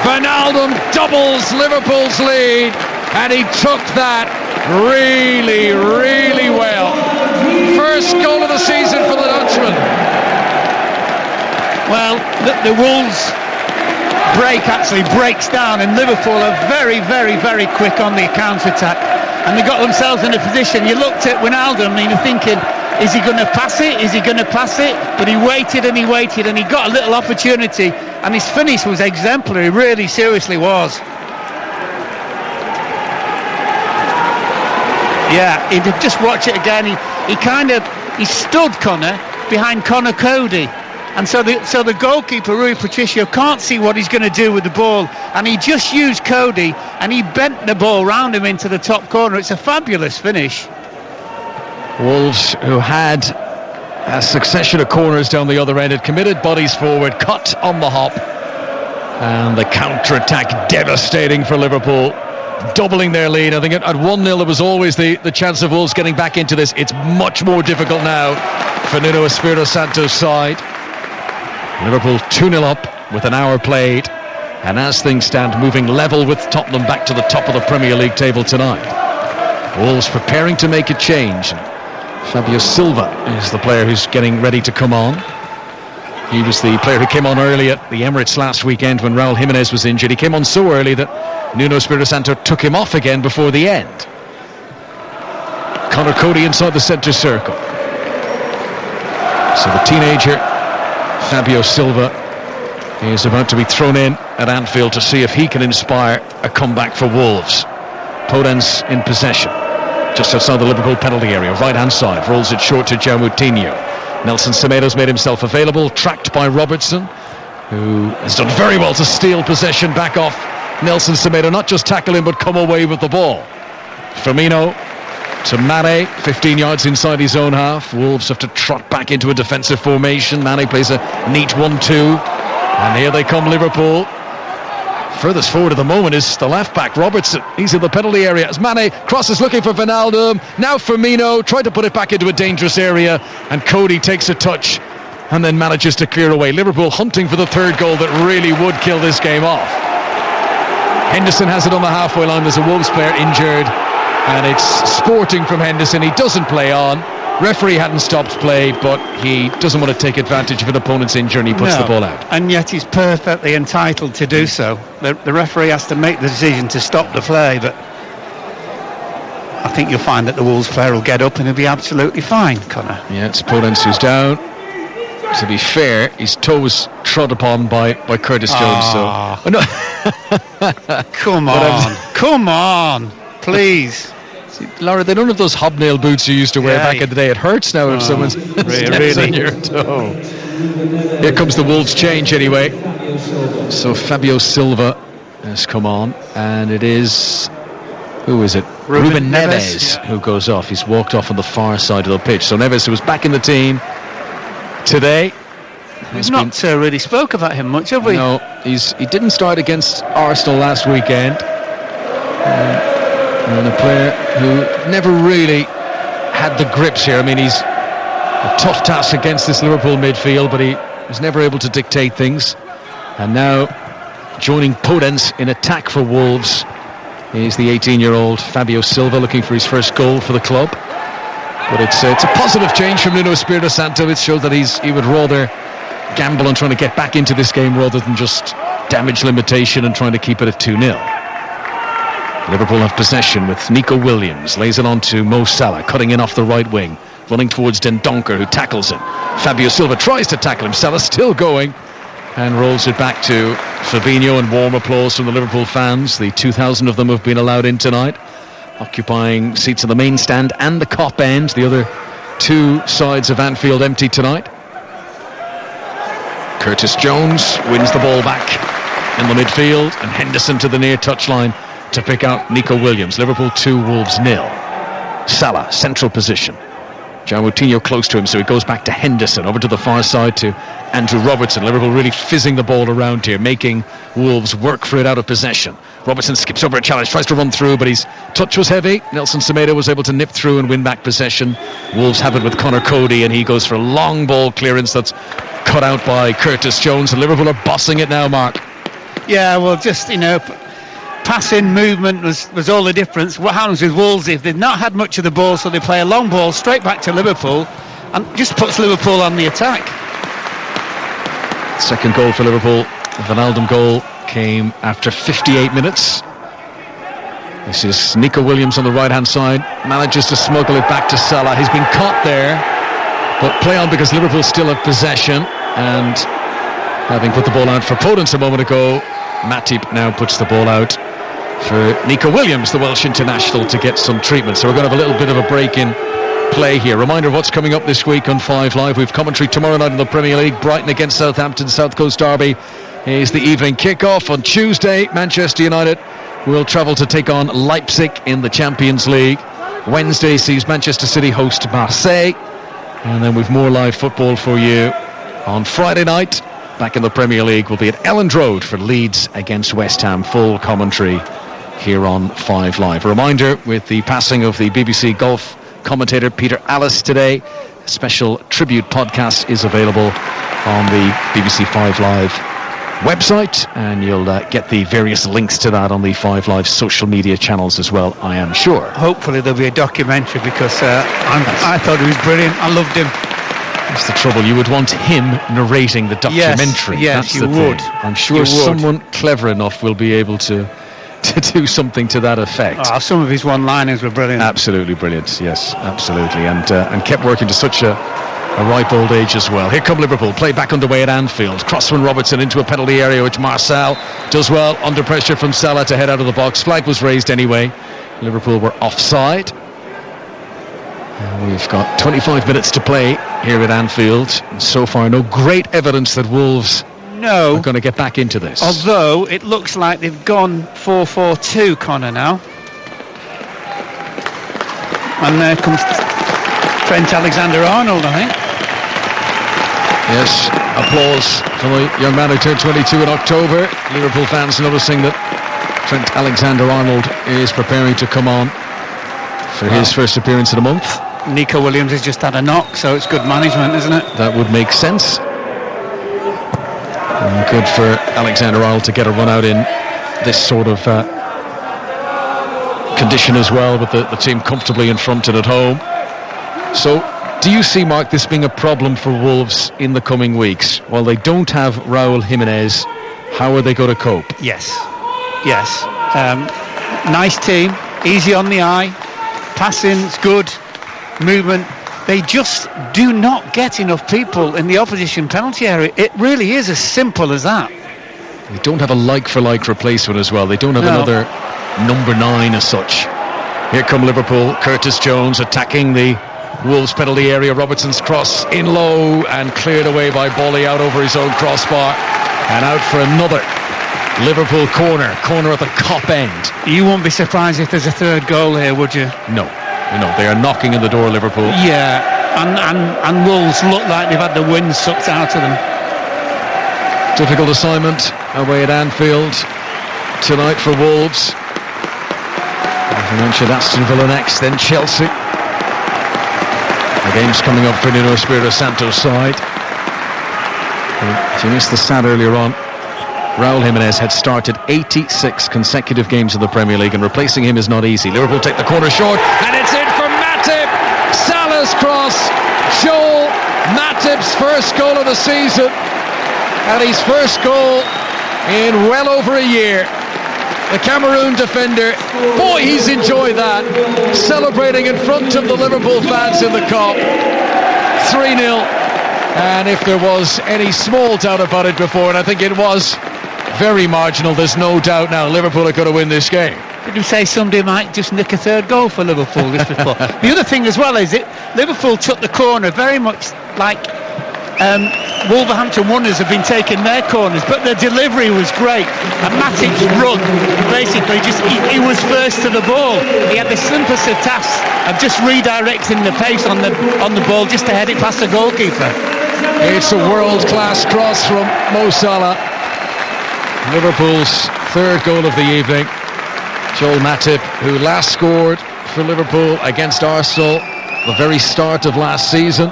Wijnaldum doubles Liverpool's lead, and he took that really, really well. First goal of the season for the Dutchman. Well, the Wolves break actually breaks down, and Liverpool are very, very, very quick on the counter-attack, and they got themselves in a position. You looked at Wijnaldum and you're thinking, is he going to pass it? Is he going to pass it? But he waited and he waited, and he got a little opportunity, and his finish was exemplary, really seriously was. Yeah, he did just watch it again. He stood Conor behind Conor Cody, and so the goalkeeper Rui Patricio can't see what he's going to do with the ball, and he just used Cody and he bent the ball round him into the top corner. It's a fabulous finish. Wolves, who had a succession of corners down the other end, had committed bodies forward, cut on the hop, and the counter-attack devastating for Liverpool, doubling their lead. I think at 1-0 there was always the chance of Wolves getting back into this. It's much more difficult now for Nuno Espirito Santo's side. Liverpool 2-0 up with an hour played, and as things stand, moving level with Tottenham back to the top of the Premier League table tonight. Wolves preparing to make a change. Fabio Silva is the player who's getting ready to come on. He was the player who came on early at the Emirates last weekend when Raul Jimenez was injured. He came on so early that Nuno Espirito Santo took him off again before the end. Conor Cody inside the centre circle. So the teenager Fabio Silva is about to be thrown in at Anfield to see if he can inspire a comeback for Wolves. Podence in possession, just outside the Liverpool penalty area, right hand side, rolls it short to João Moutinho. Nelson Semedo's made himself available, tracked by Robertson, who has done very well to steal possession back off Nelson Semedo, not just tackle him but come away with the ball. Firmino to Mane, 15 yards inside his own half. Wolves have to trot back into a defensive formation. Mane plays a neat 1-2, and here they come, Liverpool. Furthest forward at the moment is the left back Robertson. He's in the penalty area as Mane crosses looking for Wijnaldum. Now Firmino tried to put it back into a dangerous area, and Cody takes a touch and then manages to clear away. Liverpool hunting for the third goal that really would kill this game off. Henderson has it on the halfway line. There's a Wolves player injured, and it's sporting from Henderson. He doesn't play on. Referee hadn't stopped play, but he doesn't want to take advantage of an opponent's injury, and he puts the ball out. And yet he's perfectly entitled to do so. The referee has to make the decision to stop the play, but I think you'll find that the Wolves player will get up and he'll be absolutely fine, Conor. Yeah, it's Podence who's down. To be fair, his toe was trod upon by Curtis Jones. So, come on, please. See, Laura, they don't have those hobnail boots you used to wear back in the day. It hurts now if someone's steps on your toe. Here comes the Wolves change anyway. So Fabio Silva has come on, and it is, who is it? Ruben Neves who goes off. He's walked off on the far side of the pitch. So Neves, who was back in the team today. We've not really spoke about him much, have we? No, he didn't start against Arsenal last weekend. And a player who never really had the grips here. I mean, he's a tough task against this Liverpool midfield, but he was never able to dictate things. And now joining Podence in attack for Wolves is the 18-year-old Fabio Silva, looking for his first goal for the club. But it's a positive change from Nuno Espirito Santo. It shows that he would rather gamble on trying to get back into this game rather than just damage limitation and trying to keep it at 2-0. Liverpool have possession with Nico Williams, lays it on to Mo Salah, cutting in off the right wing, running towards Dendoncker, who tackles him. Fabio Silva tries to tackle him, Salah still going, and rolls it back to Fabinho, and warm applause from the Liverpool fans. The 2,000 of them have been allowed in tonight, occupying seats in the main stand and the Kop end. The other two sides of Anfield empty tonight. Curtis Jones wins the ball back in the midfield, and Henderson to the near touchline to pick out Nico Williams. Liverpool 2, Wolves 0. Salah, central position. João Moutinho close to him, so it goes back to Henderson, over to the far side to Andrew Robertson. Liverpool really fizzing the ball around here, making Wolves work for it out of possession. Robertson skips over a challenge, tries to run through, but his touch was heavy. Nelson Semedo was able to nip through and win back possession. Wolves have it with Conor Cody, and he goes for a long ball clearance that's cut out by Curtis Jones, and Liverpool are bossing it now, Mark. Yeah, well, just, passing movement was all the difference. What happens with Wolves, if they've not had much of the ball, so they play a long ball straight back to Liverpool and just puts Liverpool on the attack. Second goal for Liverpool, the Wijnaldum goal, came after 58 minutes. This is Nico Williams on the right hand side, manages to smuggle it back to Salah. He's been caught there, but play on because Liverpool still have possession, and having put the ball out for Podence a moment ago, Matip now puts the ball out for Nico Williams, the Welsh international, to get some treatment. So we're going to have a little bit of a break in play here. Reminder of what's coming up this week on 5 Live. We've commentary tomorrow night in the Premier League. Brighton against Southampton, South Coast Derby is the evening kickoff. On Tuesday, Manchester United will travel to take on Leipzig in the Champions League. Wednesday sees Manchester City host Marseille, and then we've more live football for you on Friday night. Back in the Premier League, will be at Elland Road for Leeds against West Ham. Full commentary here on 5 Live. A reminder, with the passing of the BBC golf commentator Peter Allis today, a special tribute podcast is available on the BBC 5 Live website, and you'll get the various links to that on the 5 Live social media channels as well, I am sure. Hopefully there'll be a documentary, because I thought he was brilliant. I loved him. That's the trouble. You would want him narrating the documentary. Yes, that's you the would. thing. I'm sure someone clever enough will be able to do something to that effect. Some of his one-liners were brilliant. Absolutely brilliant. Yes, absolutely, and kept working to such a ripe old age as well. Here come Liverpool. Play back underway at Anfield. Cross from Robertson into a penalty area, which Marcel does well under pressure from Salah to head out of the box. Flag was raised anyway. Liverpool were offside. We've got 25 minutes to play here at Anfield, and so far no great evidence that Wolves are going to get back into this. Although it looks like they've gone 4-4-2, Connor, now. And there comes Trent Alexander-Arnold, I think. Yes, applause for the young man who turned 22 in October. Liverpool fans noticing that Trent Alexander-Arnold is preparing to come on for his first appearance in a month. Nico Williams has just had a knock, so it's good management, isn't it? That would make sense. And good for Alexander-Arnold to get a run out in this sort of condition as well, with the team comfortably in front and at home. So, do you see, Mark, this being a problem for Wolves in the coming weeks? While they don't have Raúl Jiménez, how are they going to cope? Yes. Nice team, easy on the eye, passing's good, movement. They just do not get enough people in the opposition penalty area. It really is as simple as that. They don't have a like-for-like replacement as well. They don't have another number 9 as such. Here come Liverpool. Curtis Jones attacking the Wolves penalty area. Robertson's cross in low and cleared away by Bolly out over his own crossbar, and out for another Liverpool corner at the Kop end. You won't be surprised if there's a third goal here, would you? No, they are knocking on the door, Liverpool. Yeah, and Wolves look like they've had the wind sucked out of them. Difficult assignment away at Anfield tonight for Wolves. As I mentioned, Aston Villa next, then Chelsea. The game's coming up for Nuno Espirito Santo's side. If you missed the stat earlier on, Raúl Jiménez had started 86 consecutive games in the Premier League, and replacing him is not easy. Liverpool take the corner short, and it's in for Matip. Salah's cross. Joel Matip's first goal of the season, and his first goal in well over a year. The Cameroon defender, boy, he's enjoyed that, celebrating in front of the Liverpool fans in the Kop. 3-0, and if there was any small doubt about it before, and I think it was very marginal, there's no doubt now Liverpool are going to win this game. Did you say somebody might just nick a third goal for Liverpool this before? The other thing as well is Liverpool took the corner very much like Wolverhampton Wanderers have been taking their corners, but the delivery was great. And Matic's run, basically, he was first to the ball. He had the simplest of tasks of just redirecting the pace on the ball just to head it past the goalkeeper. It's a world-class cross from Mo Salah. Liverpool's third goal of the evening. Joel Matip, who last scored for Liverpool against Arsenal the very start of last season.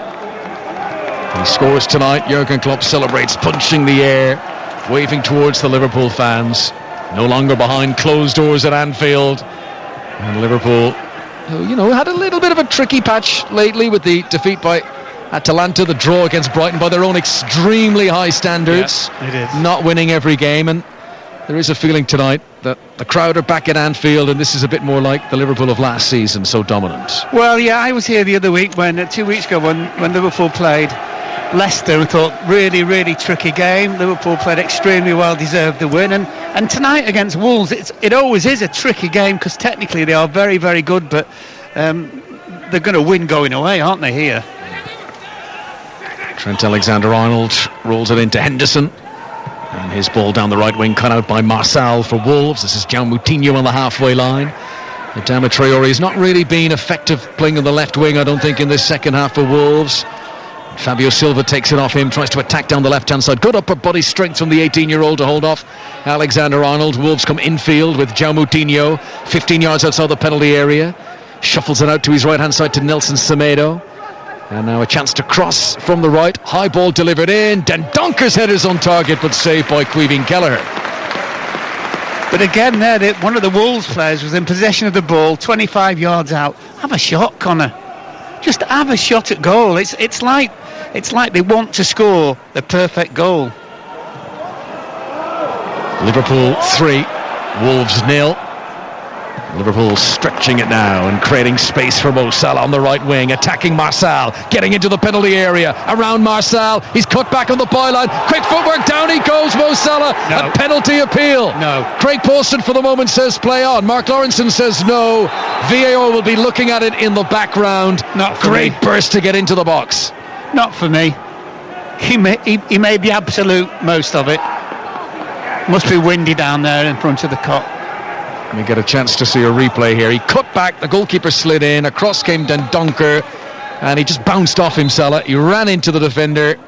He scores tonight. Jurgen Klopp celebrates, punching the air, waving towards the Liverpool fans. No longer behind closed doors at Anfield. And Liverpool, who, had a little bit of a tricky patch lately with the defeat by Atalanta, the draw against Brighton by their own extremely high standards. Yeah, it is. Not winning every game, and there is a feeling tonight that the crowd are back at Anfield, and this is a bit more like the Liverpool of last season, so dominant. Well, yeah, I was here the other week 2 weeks ago when Liverpool played Leicester. I thought really, really tricky game. Liverpool played extremely well, deserved the win, and tonight against Wolves, it always is a tricky game because technically they are very, very good, but they're going to win going away, aren't they? Here, Trent Alexander-Arnold rolls it into Henderson, and his ball down the right wing cut out by Marçal for Wolves. This is João Moutinho on the halfway line. Adama Traore has not really been effective playing on the left wing, I don't think, in this second half for Wolves. Fabio Silva takes it off him, tries to attack down the left-hand side. Good upper body strength from the 18-year-old to hold off Alexander-Arnold. Wolves come infield with João Moutinho, 15 yards outside the penalty area. Shuffles it out to his right-hand side to Nelson Semedo. And now a chance to cross from the right. High ball delivered in. Dendonker's header's on target, but saved by Caoimhín Kelleher. But again, there, one of the Wolves players was in possession of the ball, 25 yards out. Have a shot, Connor. Just have a shot at goal. It's like they want to score the perfect goal. Liverpool 3, Wolves 0. Liverpool stretching it now and creating space for Mo Salah on the right wing, attacking Marçal, getting into the penalty area, around Marçal, he's cut back on the byline, quick footwork, down he goes, Mo Salah, no. A penalty appeal. No. Craig Paulson for the moment says play on, Mark Lawrenson says no, VAR will be looking at it in the background. Not for Great me. burst to get into the box. Not for me. He made the absolute most of it. Must be windy down there in front of the Kop. We get a chance to see a replay here. He cut back, the goalkeeper slid in, across came Dendonker, and he just bounced off him, Salah. He ran into the defender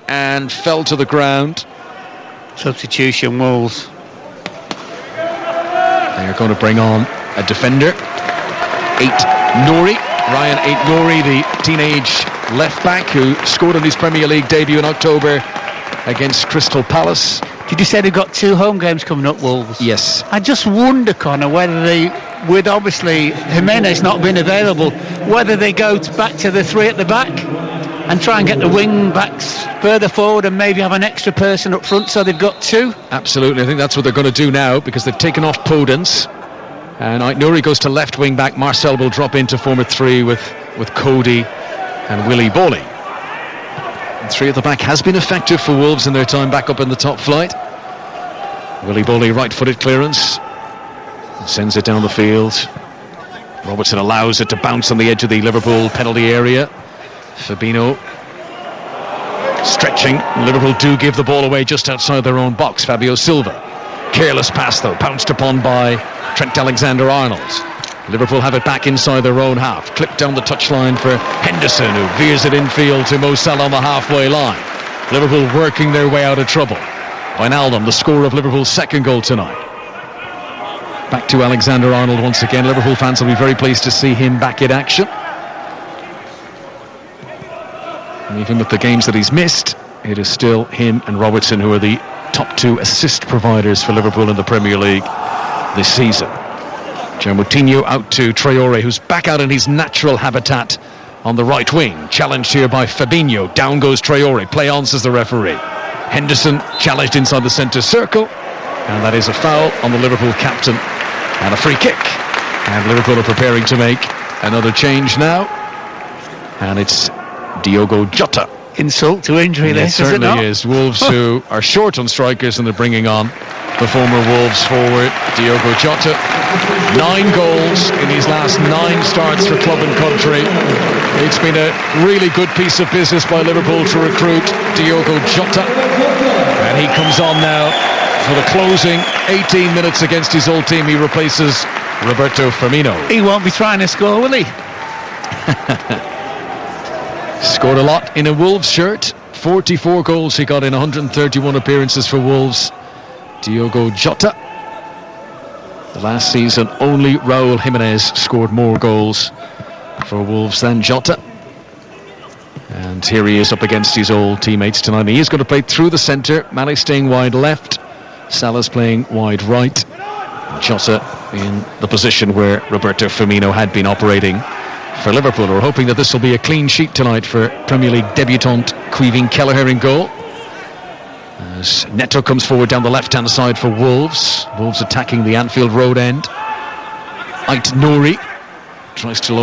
and fell to the ground. Substitution, Wolves. They're going to bring on a defender, Ryan Ait-Nouri, the teenage left back who scored on his Premier League debut in October against Crystal Palace. Did you say they've got 2 home games coming up, Wolves? Yes. I just wonder, Connor, whether they, with obviously Jimenez not being available, whether they go back to the 3 at the back and try and get the wing backs further forward and maybe have an extra person up front so they've got 2. Absolutely, I think that's what they're going to do now because they've taken off Podence. And Ait-Nouri goes to left wing back. Marcel will drop into form at 3 with Cody and Willy Bowley. And 3 at the back has been effective for Wolves in their time back up in the top flight. Willy Bowley, right-footed clearance, sends it down the field. Robertson allows it to bounce on the edge of the Liverpool penalty area. Fabinho stretching. Liverpool do give the ball away just outside their own box. Fabio Silva, careless pass though, pounced upon by Trent Alexander-Arnold. Liverpool have it back inside their own half. Clipped down the touchline for Henderson, who veers it infield to Mo Salah on the halfway line. Liverpool working their way out of trouble. Wijnaldum, the scorer of Liverpool's second goal tonight. Back to Alexander-Arnold once again. Liverpool fans will be very pleased to see him back in action. And even with the games that he's missed, it is still him and Robertson who are the top 2 assist providers for Liverpool in the Premier League this season. João Moutinho out to Traore, who's back out in his natural habitat on the right wing. Challenged here by Fabinho. Down goes Traore. Play on, says the referee. Henderson challenged inside the centre circle. and that is a foul on the Liverpool captain and a free kick. And Liverpool are preparing to make another change now, and it's Diogo Jota. Insult to injury, It this, certainly is it not? is. Wolves, who are short on strikers, and they're bringing on the former Wolves forward, Diogo Jota. 9 goals in his last 9 starts for club and country. It's been a really good piece of business by Liverpool to recruit Diogo Jota, and he comes on now for the closing 18 minutes against his old team. He replaces Roberto Firmino. He won't be trying to score, will he? Scored a lot in a Wolves shirt. 44 goals he got in 131 appearances for Wolves. Diogo Jota. The last season, only Raúl Jiménez scored more goals for Wolves than Jota. And here he is up against his old teammates tonight. He is going to play through the centre. Mane staying wide left. Salah's playing wide right. Jota in the position where Roberto Firmino had been operating for Liverpool. We're hoping that this will be a clean sheet tonight for Premier League debutant Caoimhín Kelleher in goal. As Neto comes forward down the left-hand side for Wolves. Wolves attacking the Anfield Road end. Ait Nouri tries to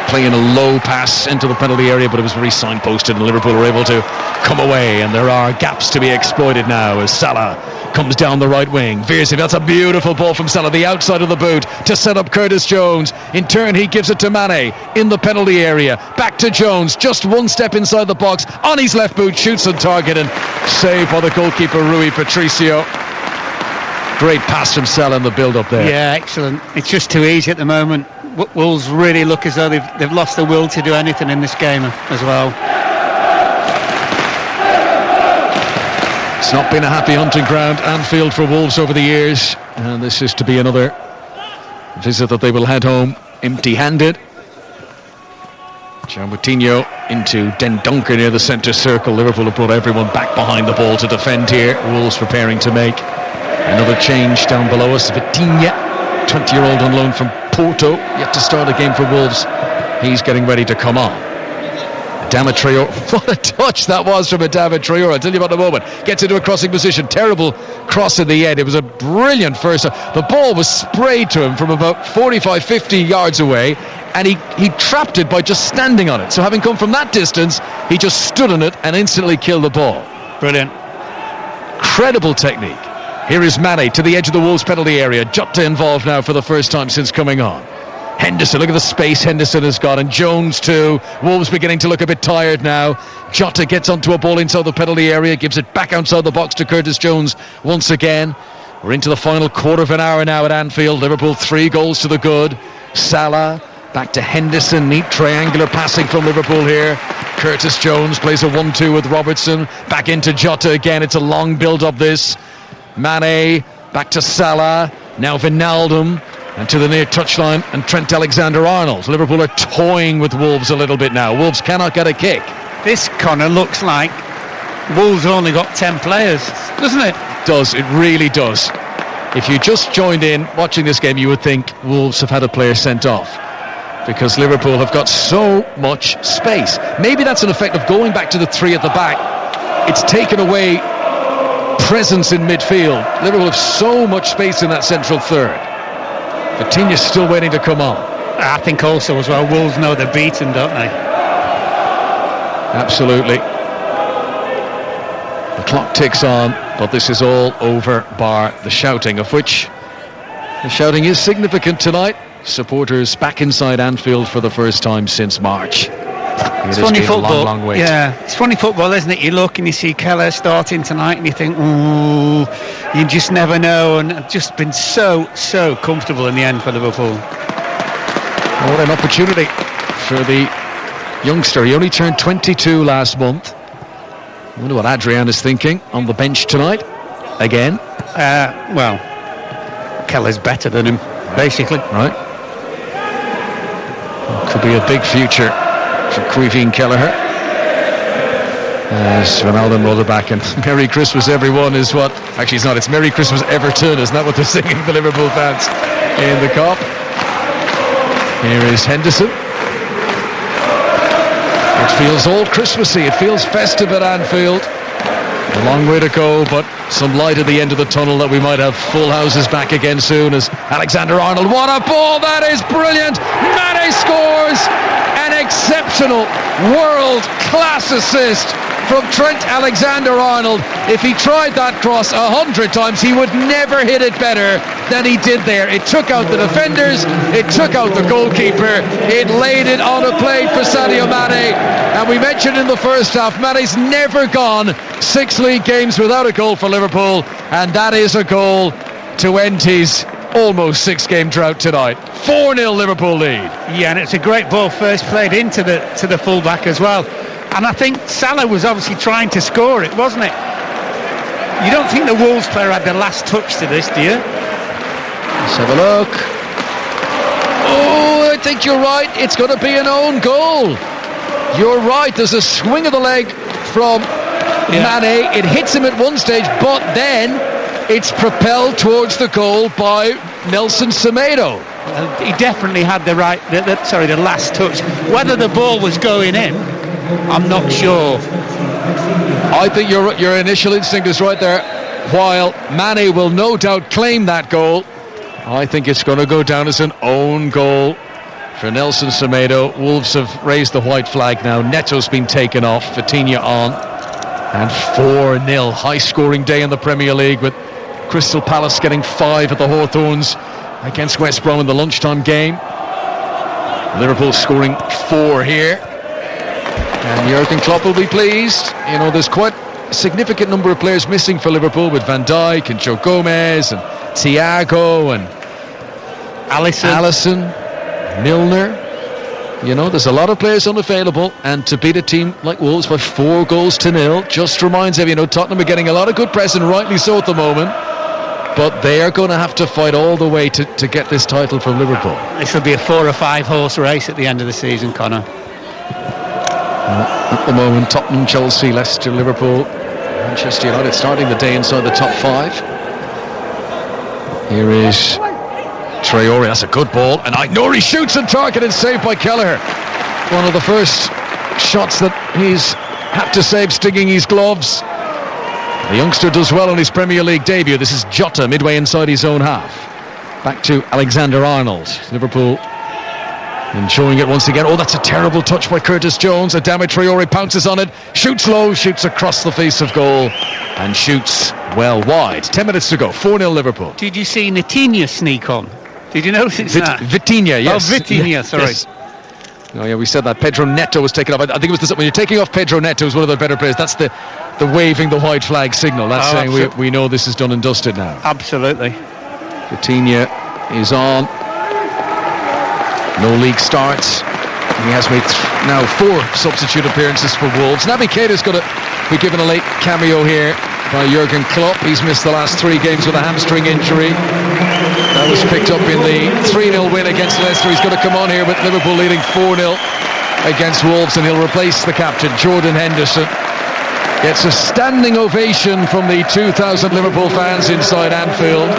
play in a low pass into the penalty area, but it was very signposted, and Liverpool were able to come away, and there are gaps to be exploited now as Salah comes down the right wing. Veers it. That's a beautiful ball from Salah, the outside of the boot, to set up Curtis Jones. In turn, he gives it to Mane in the penalty area. Back to Jones, just one step inside the box, on his left boot, shoots on target, and saved by the goalkeeper Rui Patricio. Great pass from Salah in the build-up there. Yeah, excellent. It's just too easy at the moment. Wolves really look as though they've lost the will to do anything in this game as well. It's not been a happy hunting ground, Anfield, for Wolves over the years, and this is to be another visit that they will head home empty-handed. João Moutinho into Den Dunker near the centre circle. Liverpool have brought everyone back behind the ball to defend here. Wolves preparing to make another change down below us. Vitinha, 20-year-old on loan from Porto, yet to start a game for Wolves. He's getting ready to come on. Adama Traore, what a touch that was from Adama Traore. I'll tell you about in a moment. Gets into a crossing position, terrible cross in the end. It was a brilliant first. The ball was sprayed to him from about 45-50 yards away, and he trapped it by just standing on it. So having come from that distance, he just stood on it and instantly killed the ball. Brilliant. Incredible technique. Here is Mane to the edge of the Wolves penalty area. Jota involved now for the first time since coming on. Henderson, look at the space Henderson has got, and Jones too. Wolves beginning to look a bit tired now. Jota gets onto a ball inside the penalty area, gives it back outside the box to Curtis Jones once again. We're into the final quarter of an hour now at Anfield. Liverpool 3 goals to the good. Salah back to Henderson, neat triangular passing from Liverpool here. Curtis Jones plays a 1-2 with Robertson, back into Jota again. It's a long build-up this. Mane back to Salah, now Wijnaldum, and to the near touchline, and Trent Alexander-Arnold. Liverpool are toying with Wolves a little bit now. Wolves cannot get a kick. This, Connor, looks like Wolves have only got 10 players, doesn't it? It does, it really does. If you just joined in watching this game, you would think Wolves have had a player sent off, because Liverpool have got so much space. Maybe that's an effect of going back to the 3 at the back. It's taken away presence in midfield. Liverpool have so much space in that central third. Vitinha's still waiting to come on. I think also as well, Wolves know they're beaten, don't they? Absolutely. The clock ticks on, but this is all over bar the shouting, of which the shouting is significant tonight. Supporters back inside Anfield for the first time since March. It's funny football. Long wait. Yeah, it's funny football, isn't it? You look and you see Kelleher starting tonight, and you think, ooh, you just never know. And it's just been so comfortable in the end for Liverpool. What an opportunity for the youngster. He only turned 22 last month. I wonder what Adrian is thinking on the bench tonight. Again. Well, Kelleher's better than him, basically. Right. Could be a big future for Caoimhín Kelleher. As Ronaldo rolled it back, and Merry Christmas everyone is what, actually it's not, it's Merry Christmas Everton, isn't that what they're singing, the Liverpool fans in the Kop? Here is Henderson. It feels all Christmassy, it feels festive at Anfield. A long way to go, but some light at the end of the tunnel that we might have full houses back again soon as Alexander-Arnold. What a ball! That is brilliant! Mane scores! An exceptional world-class assist from Trent Alexander-Arnold. If he tried that cross 100 times, he would never hit it better than he did there. It took out the defenders, it took out the goalkeeper, it laid it on a plate for Sadio Mane. And we mentioned in the first half, Mane's never gone 6 league games without a goal for Liverpool, and that is a goal to end his almost 6-game drought tonight. 4-0 Liverpool lead. Yeah, and it's a great ball first played into the fullback as well. And I think Salah was obviously trying to score it, wasn't it? You don't think the Wolves player had the last touch to this, do you? Let's have a look. Oh, I think you're right. It's going to be an own goal. You're right. There's a swing of the leg from Mane. It hits him at one stage, but then it's propelled towards the goal by Nelson Semedo. He definitely had the last touch. Whether the ball was going in, I'm not sure. I think your initial instinct is right there. While Mane will no doubt claim that goal, I think it's going to go down as an own goal for Nelson Semedo. Wolves have raised the white flag now. Neto's been taken off, Vitinha on, and 4-0. High scoring day in the Premier League, with Crystal Palace getting 5 at the Hawthorns against West Brom in the lunchtime game. Liverpool scoring 4 here, and Jurgen Klopp will be pleased. You know, there's quite a significant number of players missing for Liverpool, with Van Dijk and Joe Gomez and Thiago and Alisson, Milner. You know, there's a lot of players unavailable, and to beat a team like Wolves by 4-0 just reminds everyone, you know, Tottenham are getting a lot of good press, and rightly so at the moment, but they are going to have to fight all the way to get this title from Liverpool. This will be a 4 or 5 horse race at the end of the season, Connor. At the moment, Tottenham, Chelsea, Leicester, Liverpool, Manchester United starting the day inside the top 5. Here is Traore. That's a good ball, and Aït-Nouri shoots and target, and saved by Kelleher. One of the first shots that he's had to save stinging his gloves. The youngster does well on his Premier League debut. This is Jota midway inside his own half. Back to Alexander-Arnold. Liverpool enjoying it once again. Oh, that's a terrible touch by Curtis Jones. Adama Traore pounces on it, shoots low, shoots across the face of goal, and shoots well wide. 10 minutes to go. 4-0 Liverpool. Did you see Vitinha sneak on? Did you notice that? Vitinha, yes. Oh, Vitinha, sorry. Yes. Oh yeah, we said that. Pedro Neto was taken off. I think it was when you're taking off Pedro Neto, is one of the better players. That's the waving the white flag signal. That's saying we know this is done and dusted now. Absolutely. Vitinha is on. No league starts. He has made now 4 substitute appearances for Wolves. Naby Keita's going to be given a late cameo here by Jurgen Klopp. He's missed the last 3 games with a hamstring injury. That was picked up in the 3-0 win against Leicester. He's going to come on here with Liverpool leading 4-0 against Wolves, and he'll replace the captain, Jordan Henderson. Gets a standing ovation from the 2,000 Liverpool fans inside Anfield.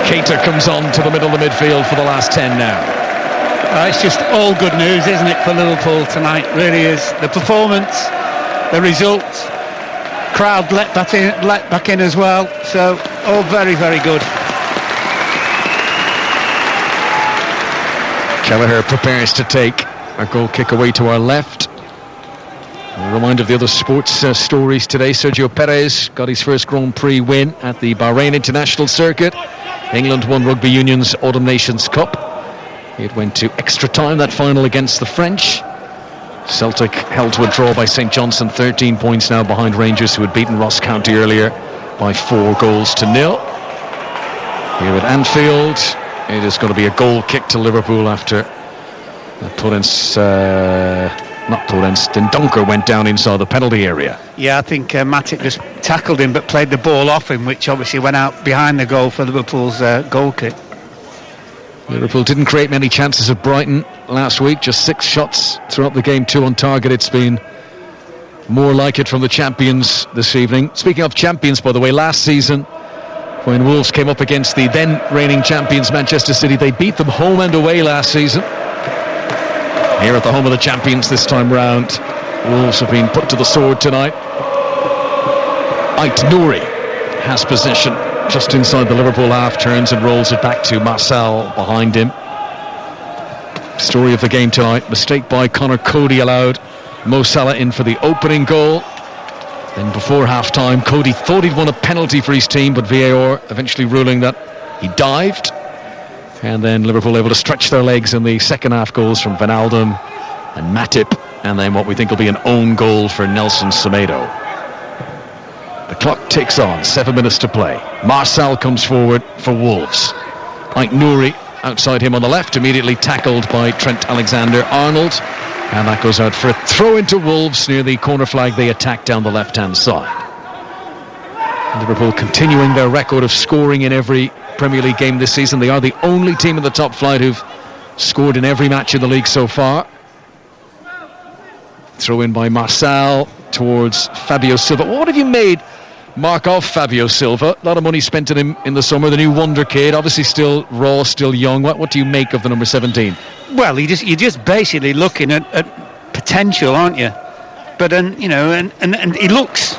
Keita comes on to the middle of the midfield for the last 10 now. It's just all good news, isn't it, for Liverpool tonight? Really is. The performance, the result, crowd let back in as well. So all very, very good. Kelleher prepares to take a goal kick away to our left. A reminder of the other sports stories today. Sergio Perez got his first Grand Prix win at the Bahrain International Circuit. England won Rugby Union's Autumn Nations Cup. It went to extra time, that final against the French. Celtic held to a draw by St Johnstone, 13 points now behind Rangers, who had beaten Ross County earlier by 4-0. Here at Anfield, it is going to be a goal kick to Liverpool after Dendoncker went down inside the penalty area. Yeah, I think Matic just tackled him but played the ball off him, which obviously went out behind the goal for Liverpool's goal kick. Liverpool didn't create many chances at Brighton last week, just 6 shots throughout the game, 2 on target. It's been more like it from the champions this evening. Speaking of champions, by the way, last season when Wolves came up against the then reigning champions Manchester City, they beat them home and away last season. Here at the home of the champions this time round, Wolves have been put to the sword tonight. Ait-Nouri has possession just inside the Liverpool half, turns and rolls it back to Marcel behind him. Story of the game tonight, mistake by Conor Cody allowed Mo Salah in for the opening goal. Then before half-time, Cody thought he'd won a penalty for his team, but VAR eventually ruling that he dived. And then Liverpool able to stretch their legs in the second half, goals from Wijnaldum and Matip, and then what we think will be an own goal for Nelson Semedo. The clock ticks on, 7 minutes to play. Marcel comes forward for Wolves. Ait-Nouri outside him on the left, immediately tackled by Trent Alexander-Arnold, and that goes out for a throw into Wolves near the corner flag. They attack down the left-hand side. Liverpool continuing their record of scoring in every Premier League game this season. They are the only team in the top flight who've scored in every match in the league so far. Throw in by Marcel towards Fabio Silva. What have you made, Mark, of Fabio Silva? A lot of money spent on him in the summer, the new wonder kid, obviously still raw, still young. What do you make of the number 17? Well, you're just basically looking at potential, aren't you? But and he looks.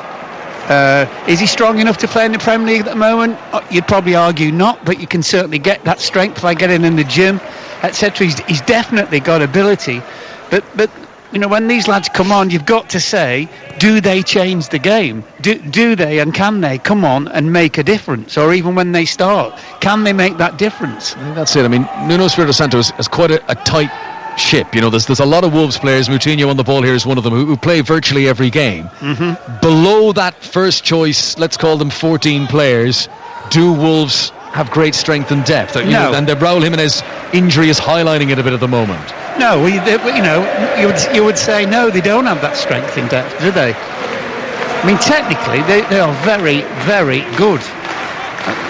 Is he strong enough to play in the Premier League at the moment? You'd probably argue not, but you can certainly get that strength by getting in the gym, etc. He's definitely got ability, but when these lads come on, you've got to say, do they change the game? Do they and can they come on and make a difference? Or even when they start, can they make that difference? That's it. I mean, Nuno Espirito Santo is quite a tight ship. There's a lot of Wolves players. Moutinho on the ball here is one of them who play virtually every game. Mm-hmm. Below that first choice, let's call them 14 players, do Wolves have great strength and depth? No. And the Raúl Jiménez injury is highlighting it a bit at the moment. No, you would say no, they don't have that strength in depth, do they? I mean, technically, they are very, very good.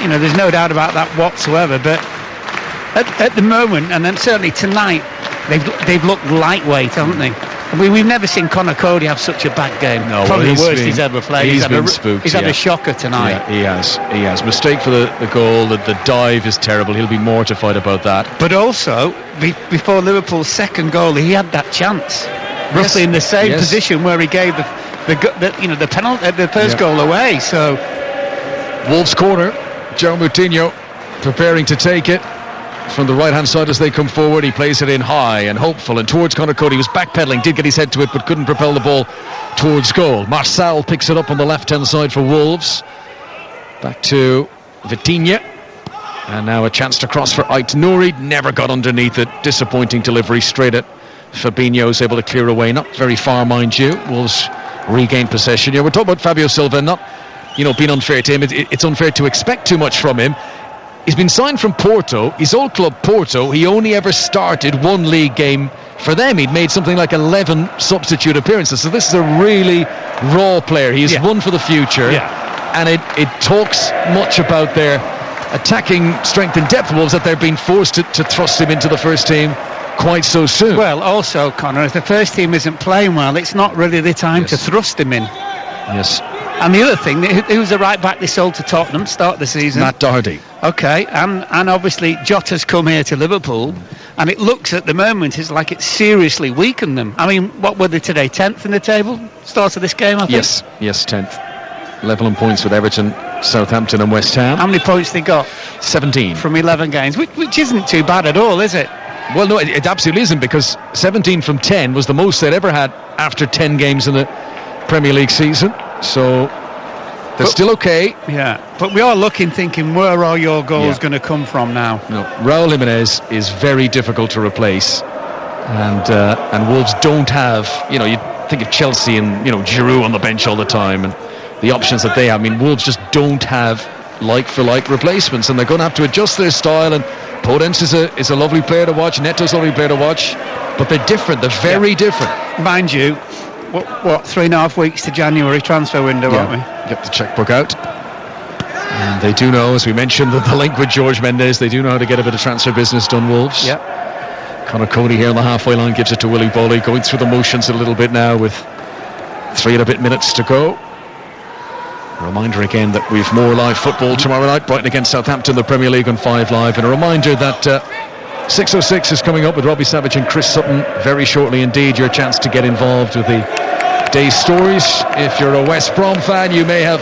There's no doubt about that whatsoever. But at the moment, and then certainly tonight, they've looked lightweight, haven't they? We've never seen Conor Cody have such a bad game. No, probably the worst he's ever played. He's been spooked. He's had a shocker tonight. Yeah, he has. Mistake for the goal. The dive is terrible. He'll be mortified about that. But also, before Liverpool's second goal, he had that chance, roughly in the same position where he gave the penalty, the first goal away. So, Wolves corner. Joe Moutinho preparing to take it. From the right-hand side as they come forward, he plays it in high and hopeful and towards Conor Cody. He was backpedaling, did get his head to it, but couldn't propel the ball towards goal. Marcel picks it up on the left-hand side for Wolves. Back to Vitinha. And now a chance to cross for Ait-Nouri. Never got underneath it. Disappointing delivery straight at Fabinho's able to clear away. Not very far, mind you. Wolves regain possession. We're talking about Fabio Silva, not being unfair to him. It's unfair to expect too much from him. He's been signed from Porto, his old club Porto. He only ever started one league game for them. He'd made something like 11 substitute appearances. So this is a really raw player. He is one for the future. Yeah. And it talks much about their attacking strength and depth, Wolves, that they're being forced to thrust him into the first team quite so soon. Well, also, Conor, if the first team isn't playing well, it's not really the time to thrust him in. Yes. And the other thing, who's the right back they sold to Tottenham start the season? Matt Doherty. Okay, and obviously Jota's come here to Liverpool, and it looks at the moment it's like it's seriously weakened them. I mean, what were they today? 10th in the table? Start of this game, I think? Yes, 10th. Level on points with Everton, Southampton and West Ham. How many points they got? 17. From 11 games, which isn't too bad at all, is it? Well, no, it absolutely isn't, because 17 from 10 was the most they'd ever had after 10 games in the Premier League season. So they're still okay. Yeah, but we are looking, thinking, where are your goals going to come from now? No, Raúl Jiménez is very difficult to replace, and Wolves don't have. You think of Chelsea and Giroud on the bench all the time, and the options that they have. I mean, Wolves just don't have like-for-like replacements, and they're going to have to adjust their style. And Podence is a lovely player to watch. Neto's a lovely player to watch, but they're different. They're very different. Mind you, what 3.5 weeks to January transfer window, aren't we? Get the checkbook out. And they do know, as we mentioned, the link with George Mendes. They do know how to get a bit of transfer business done, Wolves. Yeah. Conor Cody here on the halfway line gives it to Willy Bolly, going through the motions a little bit now with 3 and a bit minutes to go. A reminder again that we've more live football tomorrow night. Brighton against Southampton, the Premier League on 5 Live. And a reminder that 6:06 is coming up with Robbie Savage and Chris Sutton very shortly indeed. Your chance to get involved with the day's stories. If you're a West Brom fan, you may have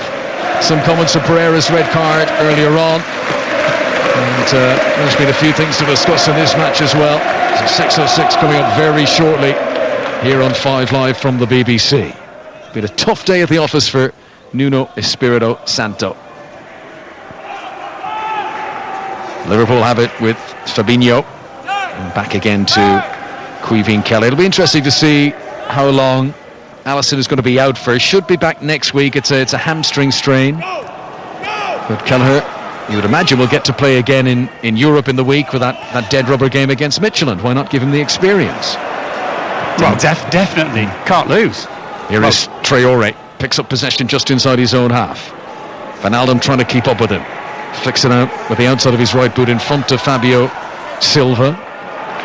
some comments of Pereira's red card earlier on. And there's been a few things to discuss in this match as well. So 6:06 coming up very shortly here on 5 Live from the BBC. Been a tough day at the office for Nuno Espirito Santo. Liverpool have it with Fabinho. And back again to Quivin Kelly. It'll be interesting to see how long Alisson is going to be out for. Should be back next week. It's a hamstring strain. But Kelleher, you would imagine, will get to play again in Europe in the week with that dead rubber game against Midtjylland. Why not give him the experience? Well, definitely. Can't lose. Here is Traore. Picks up possession just inside his own half. Wijnaldum trying to keep up with him. Flicks it out with the outside of his right boot in front of Fabio Silva.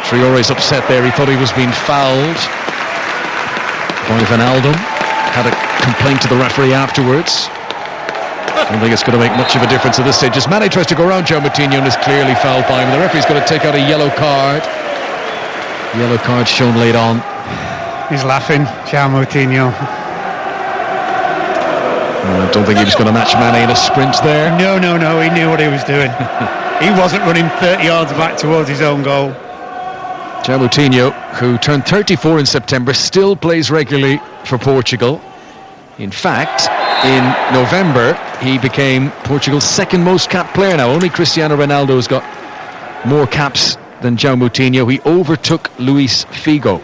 Traore's upset there. He thought he was being fouled by Wijnaldum. Had a complaint to the referee afterwards. I don't think it's going to make much of a difference at this stage. As Mane tries to go around João Moutinho and is clearly fouled by him. The referee's going to take out a yellow card. Yellow card shown late on. He's laughing, João Moutinho. I don't think he was going to match Mane in a sprint there. No, he knew what he was doing. He wasn't running 30 yards back towards his own goal. João Moutinho, who turned 34 in September, still plays regularly for Portugal. In fact, in November, he became Portugal's second most capped player now. Only Cristiano Ronaldo has got more caps than João Moutinho. He overtook Luis Figo.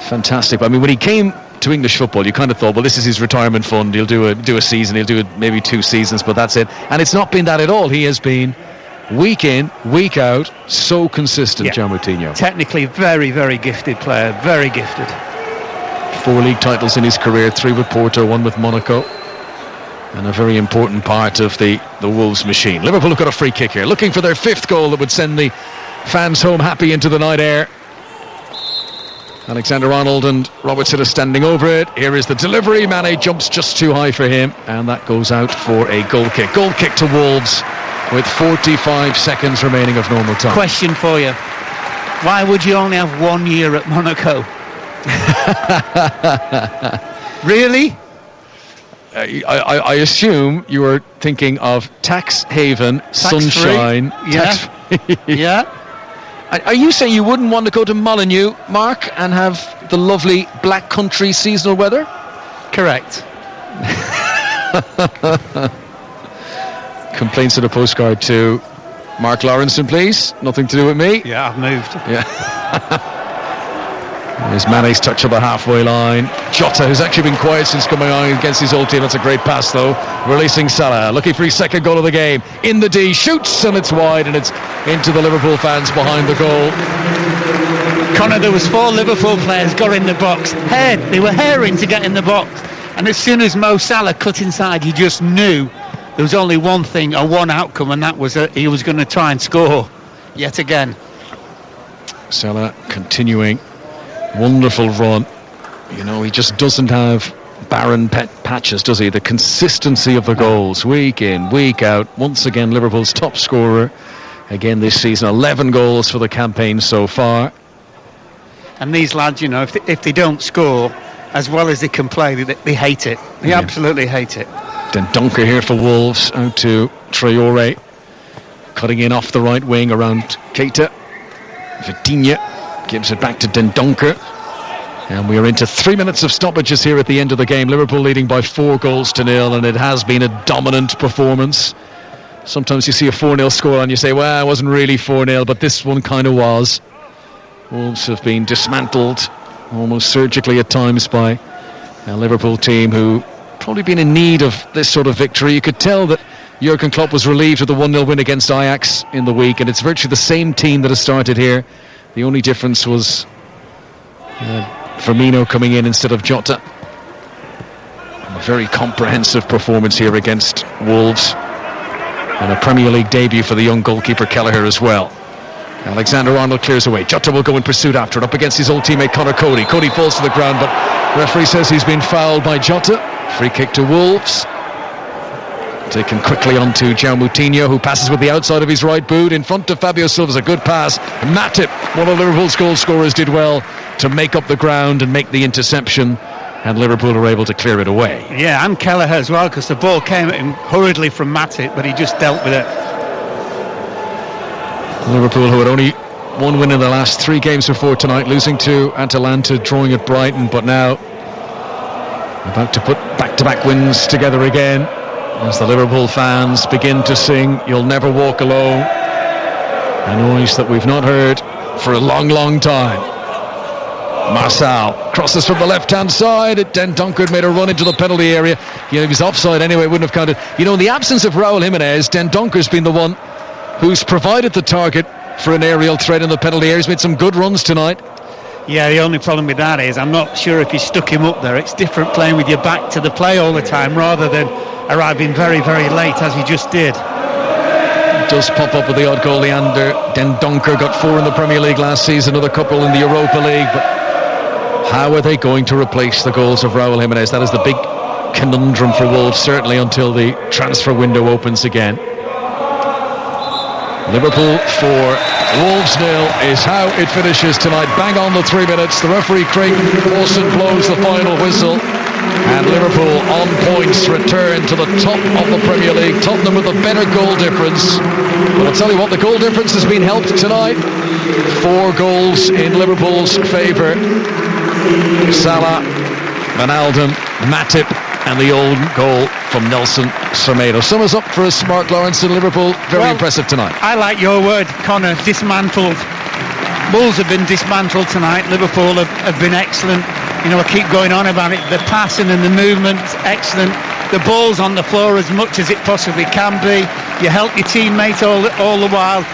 Fantastic. I mean, when he came to English football, you kind of thought, well, this is his retirement fund. He'll do a season. He'll do it maybe 2 seasons, but that's it. And it's not been that at all. He has been week in, week out, so consistent, João Moutinho. Technically very, very gifted player. Very gifted. 4 league titles in his career, 3 with Porto, 1 with Monaco. And a very important part of the Wolves machine. Liverpool have got a free kick here, looking for their 5th goal that would send the fans home happy into the night air. Alexander-Arnold and Robertson are standing over it. Here is the delivery. Mane jumps just too high for him, and that goes out for a goal kick. Goal kick to Wolves with 45 seconds remaining of normal time. Question for you. Why would you only have 1 year at Monaco? Really? I assume you were thinking of tax haven, sunshine. Yeah. Yeah. Are you saying you wouldn't want to go to Molineux, Mark, and have the lovely Black Country seasonal weather? Correct. Complaints in a postcard to Mark Lawrenson, please. Nothing to do with me. Yeah, I've moved. Yeah. There's Mane's touch of the halfway line. Jota, who's actually been quiet since coming on against his old team. That's a great pass, though. Releasing Salah, looking for his 2nd goal of the game. In the D, shoots, and it's wide, and it's into the Liverpool fans behind the goal. Connor, there was 4 Liverpool players got in the box. They were herring to get in the box. And as soon as Mo Salah cut inside, you just knew there was only one thing, or one outcome, and that was he was going to try and score yet again. Salah continuing. Wonderful run. You know, he just doesn't have barren patches, does he? The consistency of the goals, week in, week out. Once again, Liverpool's top scorer again this season. 11 goals for the campaign so far. And these lads, you know, if they don't score as well as they can play, they hate it. They absolutely hate it. Then Dunker here for Wolves, out to Traore, cutting in off the right wing around Keita. Vitinha gives it back to Dendoncker, and we are into 3 minutes of stoppages here at the end of the game. Liverpool leading by 4-0, and it has been a dominant performance. Sometimes you see a 4-0 score and you say, well, it wasn't really 4-0, but this one kind of was. Wolves have been dismantled almost surgically at times by a Liverpool team who probably been in need of this sort of victory. You could tell that Jurgen Klopp was relieved of the 1-0 win against Ajax in the week, and it's virtually the same team that has started here. The only difference was Firmino coming in instead of Jota. A very comprehensive performance here against Wolves, and a Premier League debut for the young goalkeeper Kelleher as well. Alexander-Arnold clears away. Jota will go in pursuit after it, up against his old teammate Conor Cody. Cody falls to the ground, but referee says he's been fouled by Jota. Free kick to Wolves. Taken quickly onto João Moutinho, who passes with the outside of his right boot in front of Fabio Silva's a good pass. Matip, one of Liverpool's goal scorers, did well to make up the ground and make the interception. and Liverpool are able to clear it away. Yeah, and Kelleher as well, because the ball came at him hurriedly from Matip, but he just dealt with it. Liverpool, who had only one win in the last 3 games before tonight, losing to Atalanta, drawing at Brighton, but now about to put back-to-back wins together again as the Liverpool fans begin to sing "You'll Never Walk Alone," a noise that we've not heard for a long, long time. Marçal crosses from the left-hand side. Dendoncker had made a run into the penalty area. He was offside anyway, it wouldn't have counted. In the absence of Raúl Jiménez, Dendonker's been the one who's provided the target for an aerial threat in the penalty area. He's made some good runs tonight. Yeah, the only problem with that is I'm not sure if he stuck him up there. It's different playing with your back to the play all the time rather than arriving very, very late as he just did. Does pop up with the odd goal. Leander Dendoncker got 4 in the Premier League last season, another couple in the Europa League, but how are they going to replace the goals of Raúl Jiménez? That is the big conundrum for Wolves, certainly until the transfer window opens again. Liverpool 4, Wolves 0 is how it finishes tonight. Bang on the 3 minutes. The referee Craig Dawson blows the final whistle, and Liverpool on points return to the top of the Premier League. Tottenham with a better goal difference, but I'll tell you what, the goal difference has been helped tonight. 4 goals in Liverpool's favour. Salah, Wijnaldum, Matip, and the own goal from Nelson Semedo. Sum us up for us, Mark Lawrence, in Liverpool. Very impressive tonight. I like your word, Connor, dismantled. Wolves have been dismantled tonight. Liverpool have been excellent. I keep going on about it. The passing and the movement, excellent. The ball's on the floor as much as it possibly can be. You help your teammate all the while.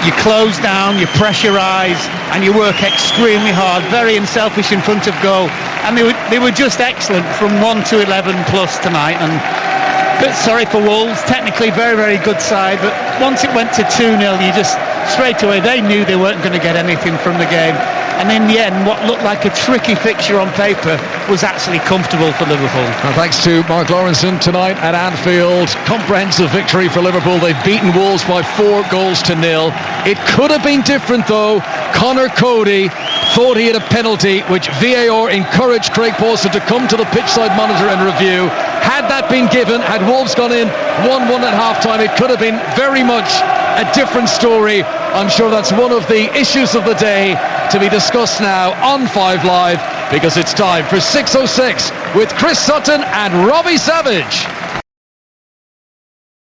You close down, you pressurise, and you work extremely hard, very unselfish in front of goal. And they were just excellent from 1 to 11 plus tonight. And a bit sorry for Wolves, technically very, very good side, but once it went to 2-0, you just straight away, they knew they weren't going to get anything from the game. And in the end, what looked like a tricky fixture on paper was actually comfortable for Liverpool. Well, thanks to Mark Lawrenson tonight at Anfield. Comprehensive victory for Liverpool. They've beaten Wolves by 4 goals to 0. It could have been different though. Connor Cody thought he had a penalty, which VAR encouraged Craig Pawson to come to the pitchside monitor and review. Had that been given, had Wolves gone in 1-1 at half-time, it could have been very much a different story. I'm sure that's one of the issues of the day to be discussed now on 5 Live, because it's time for 606 with Chris Sutton and Robbie Savage.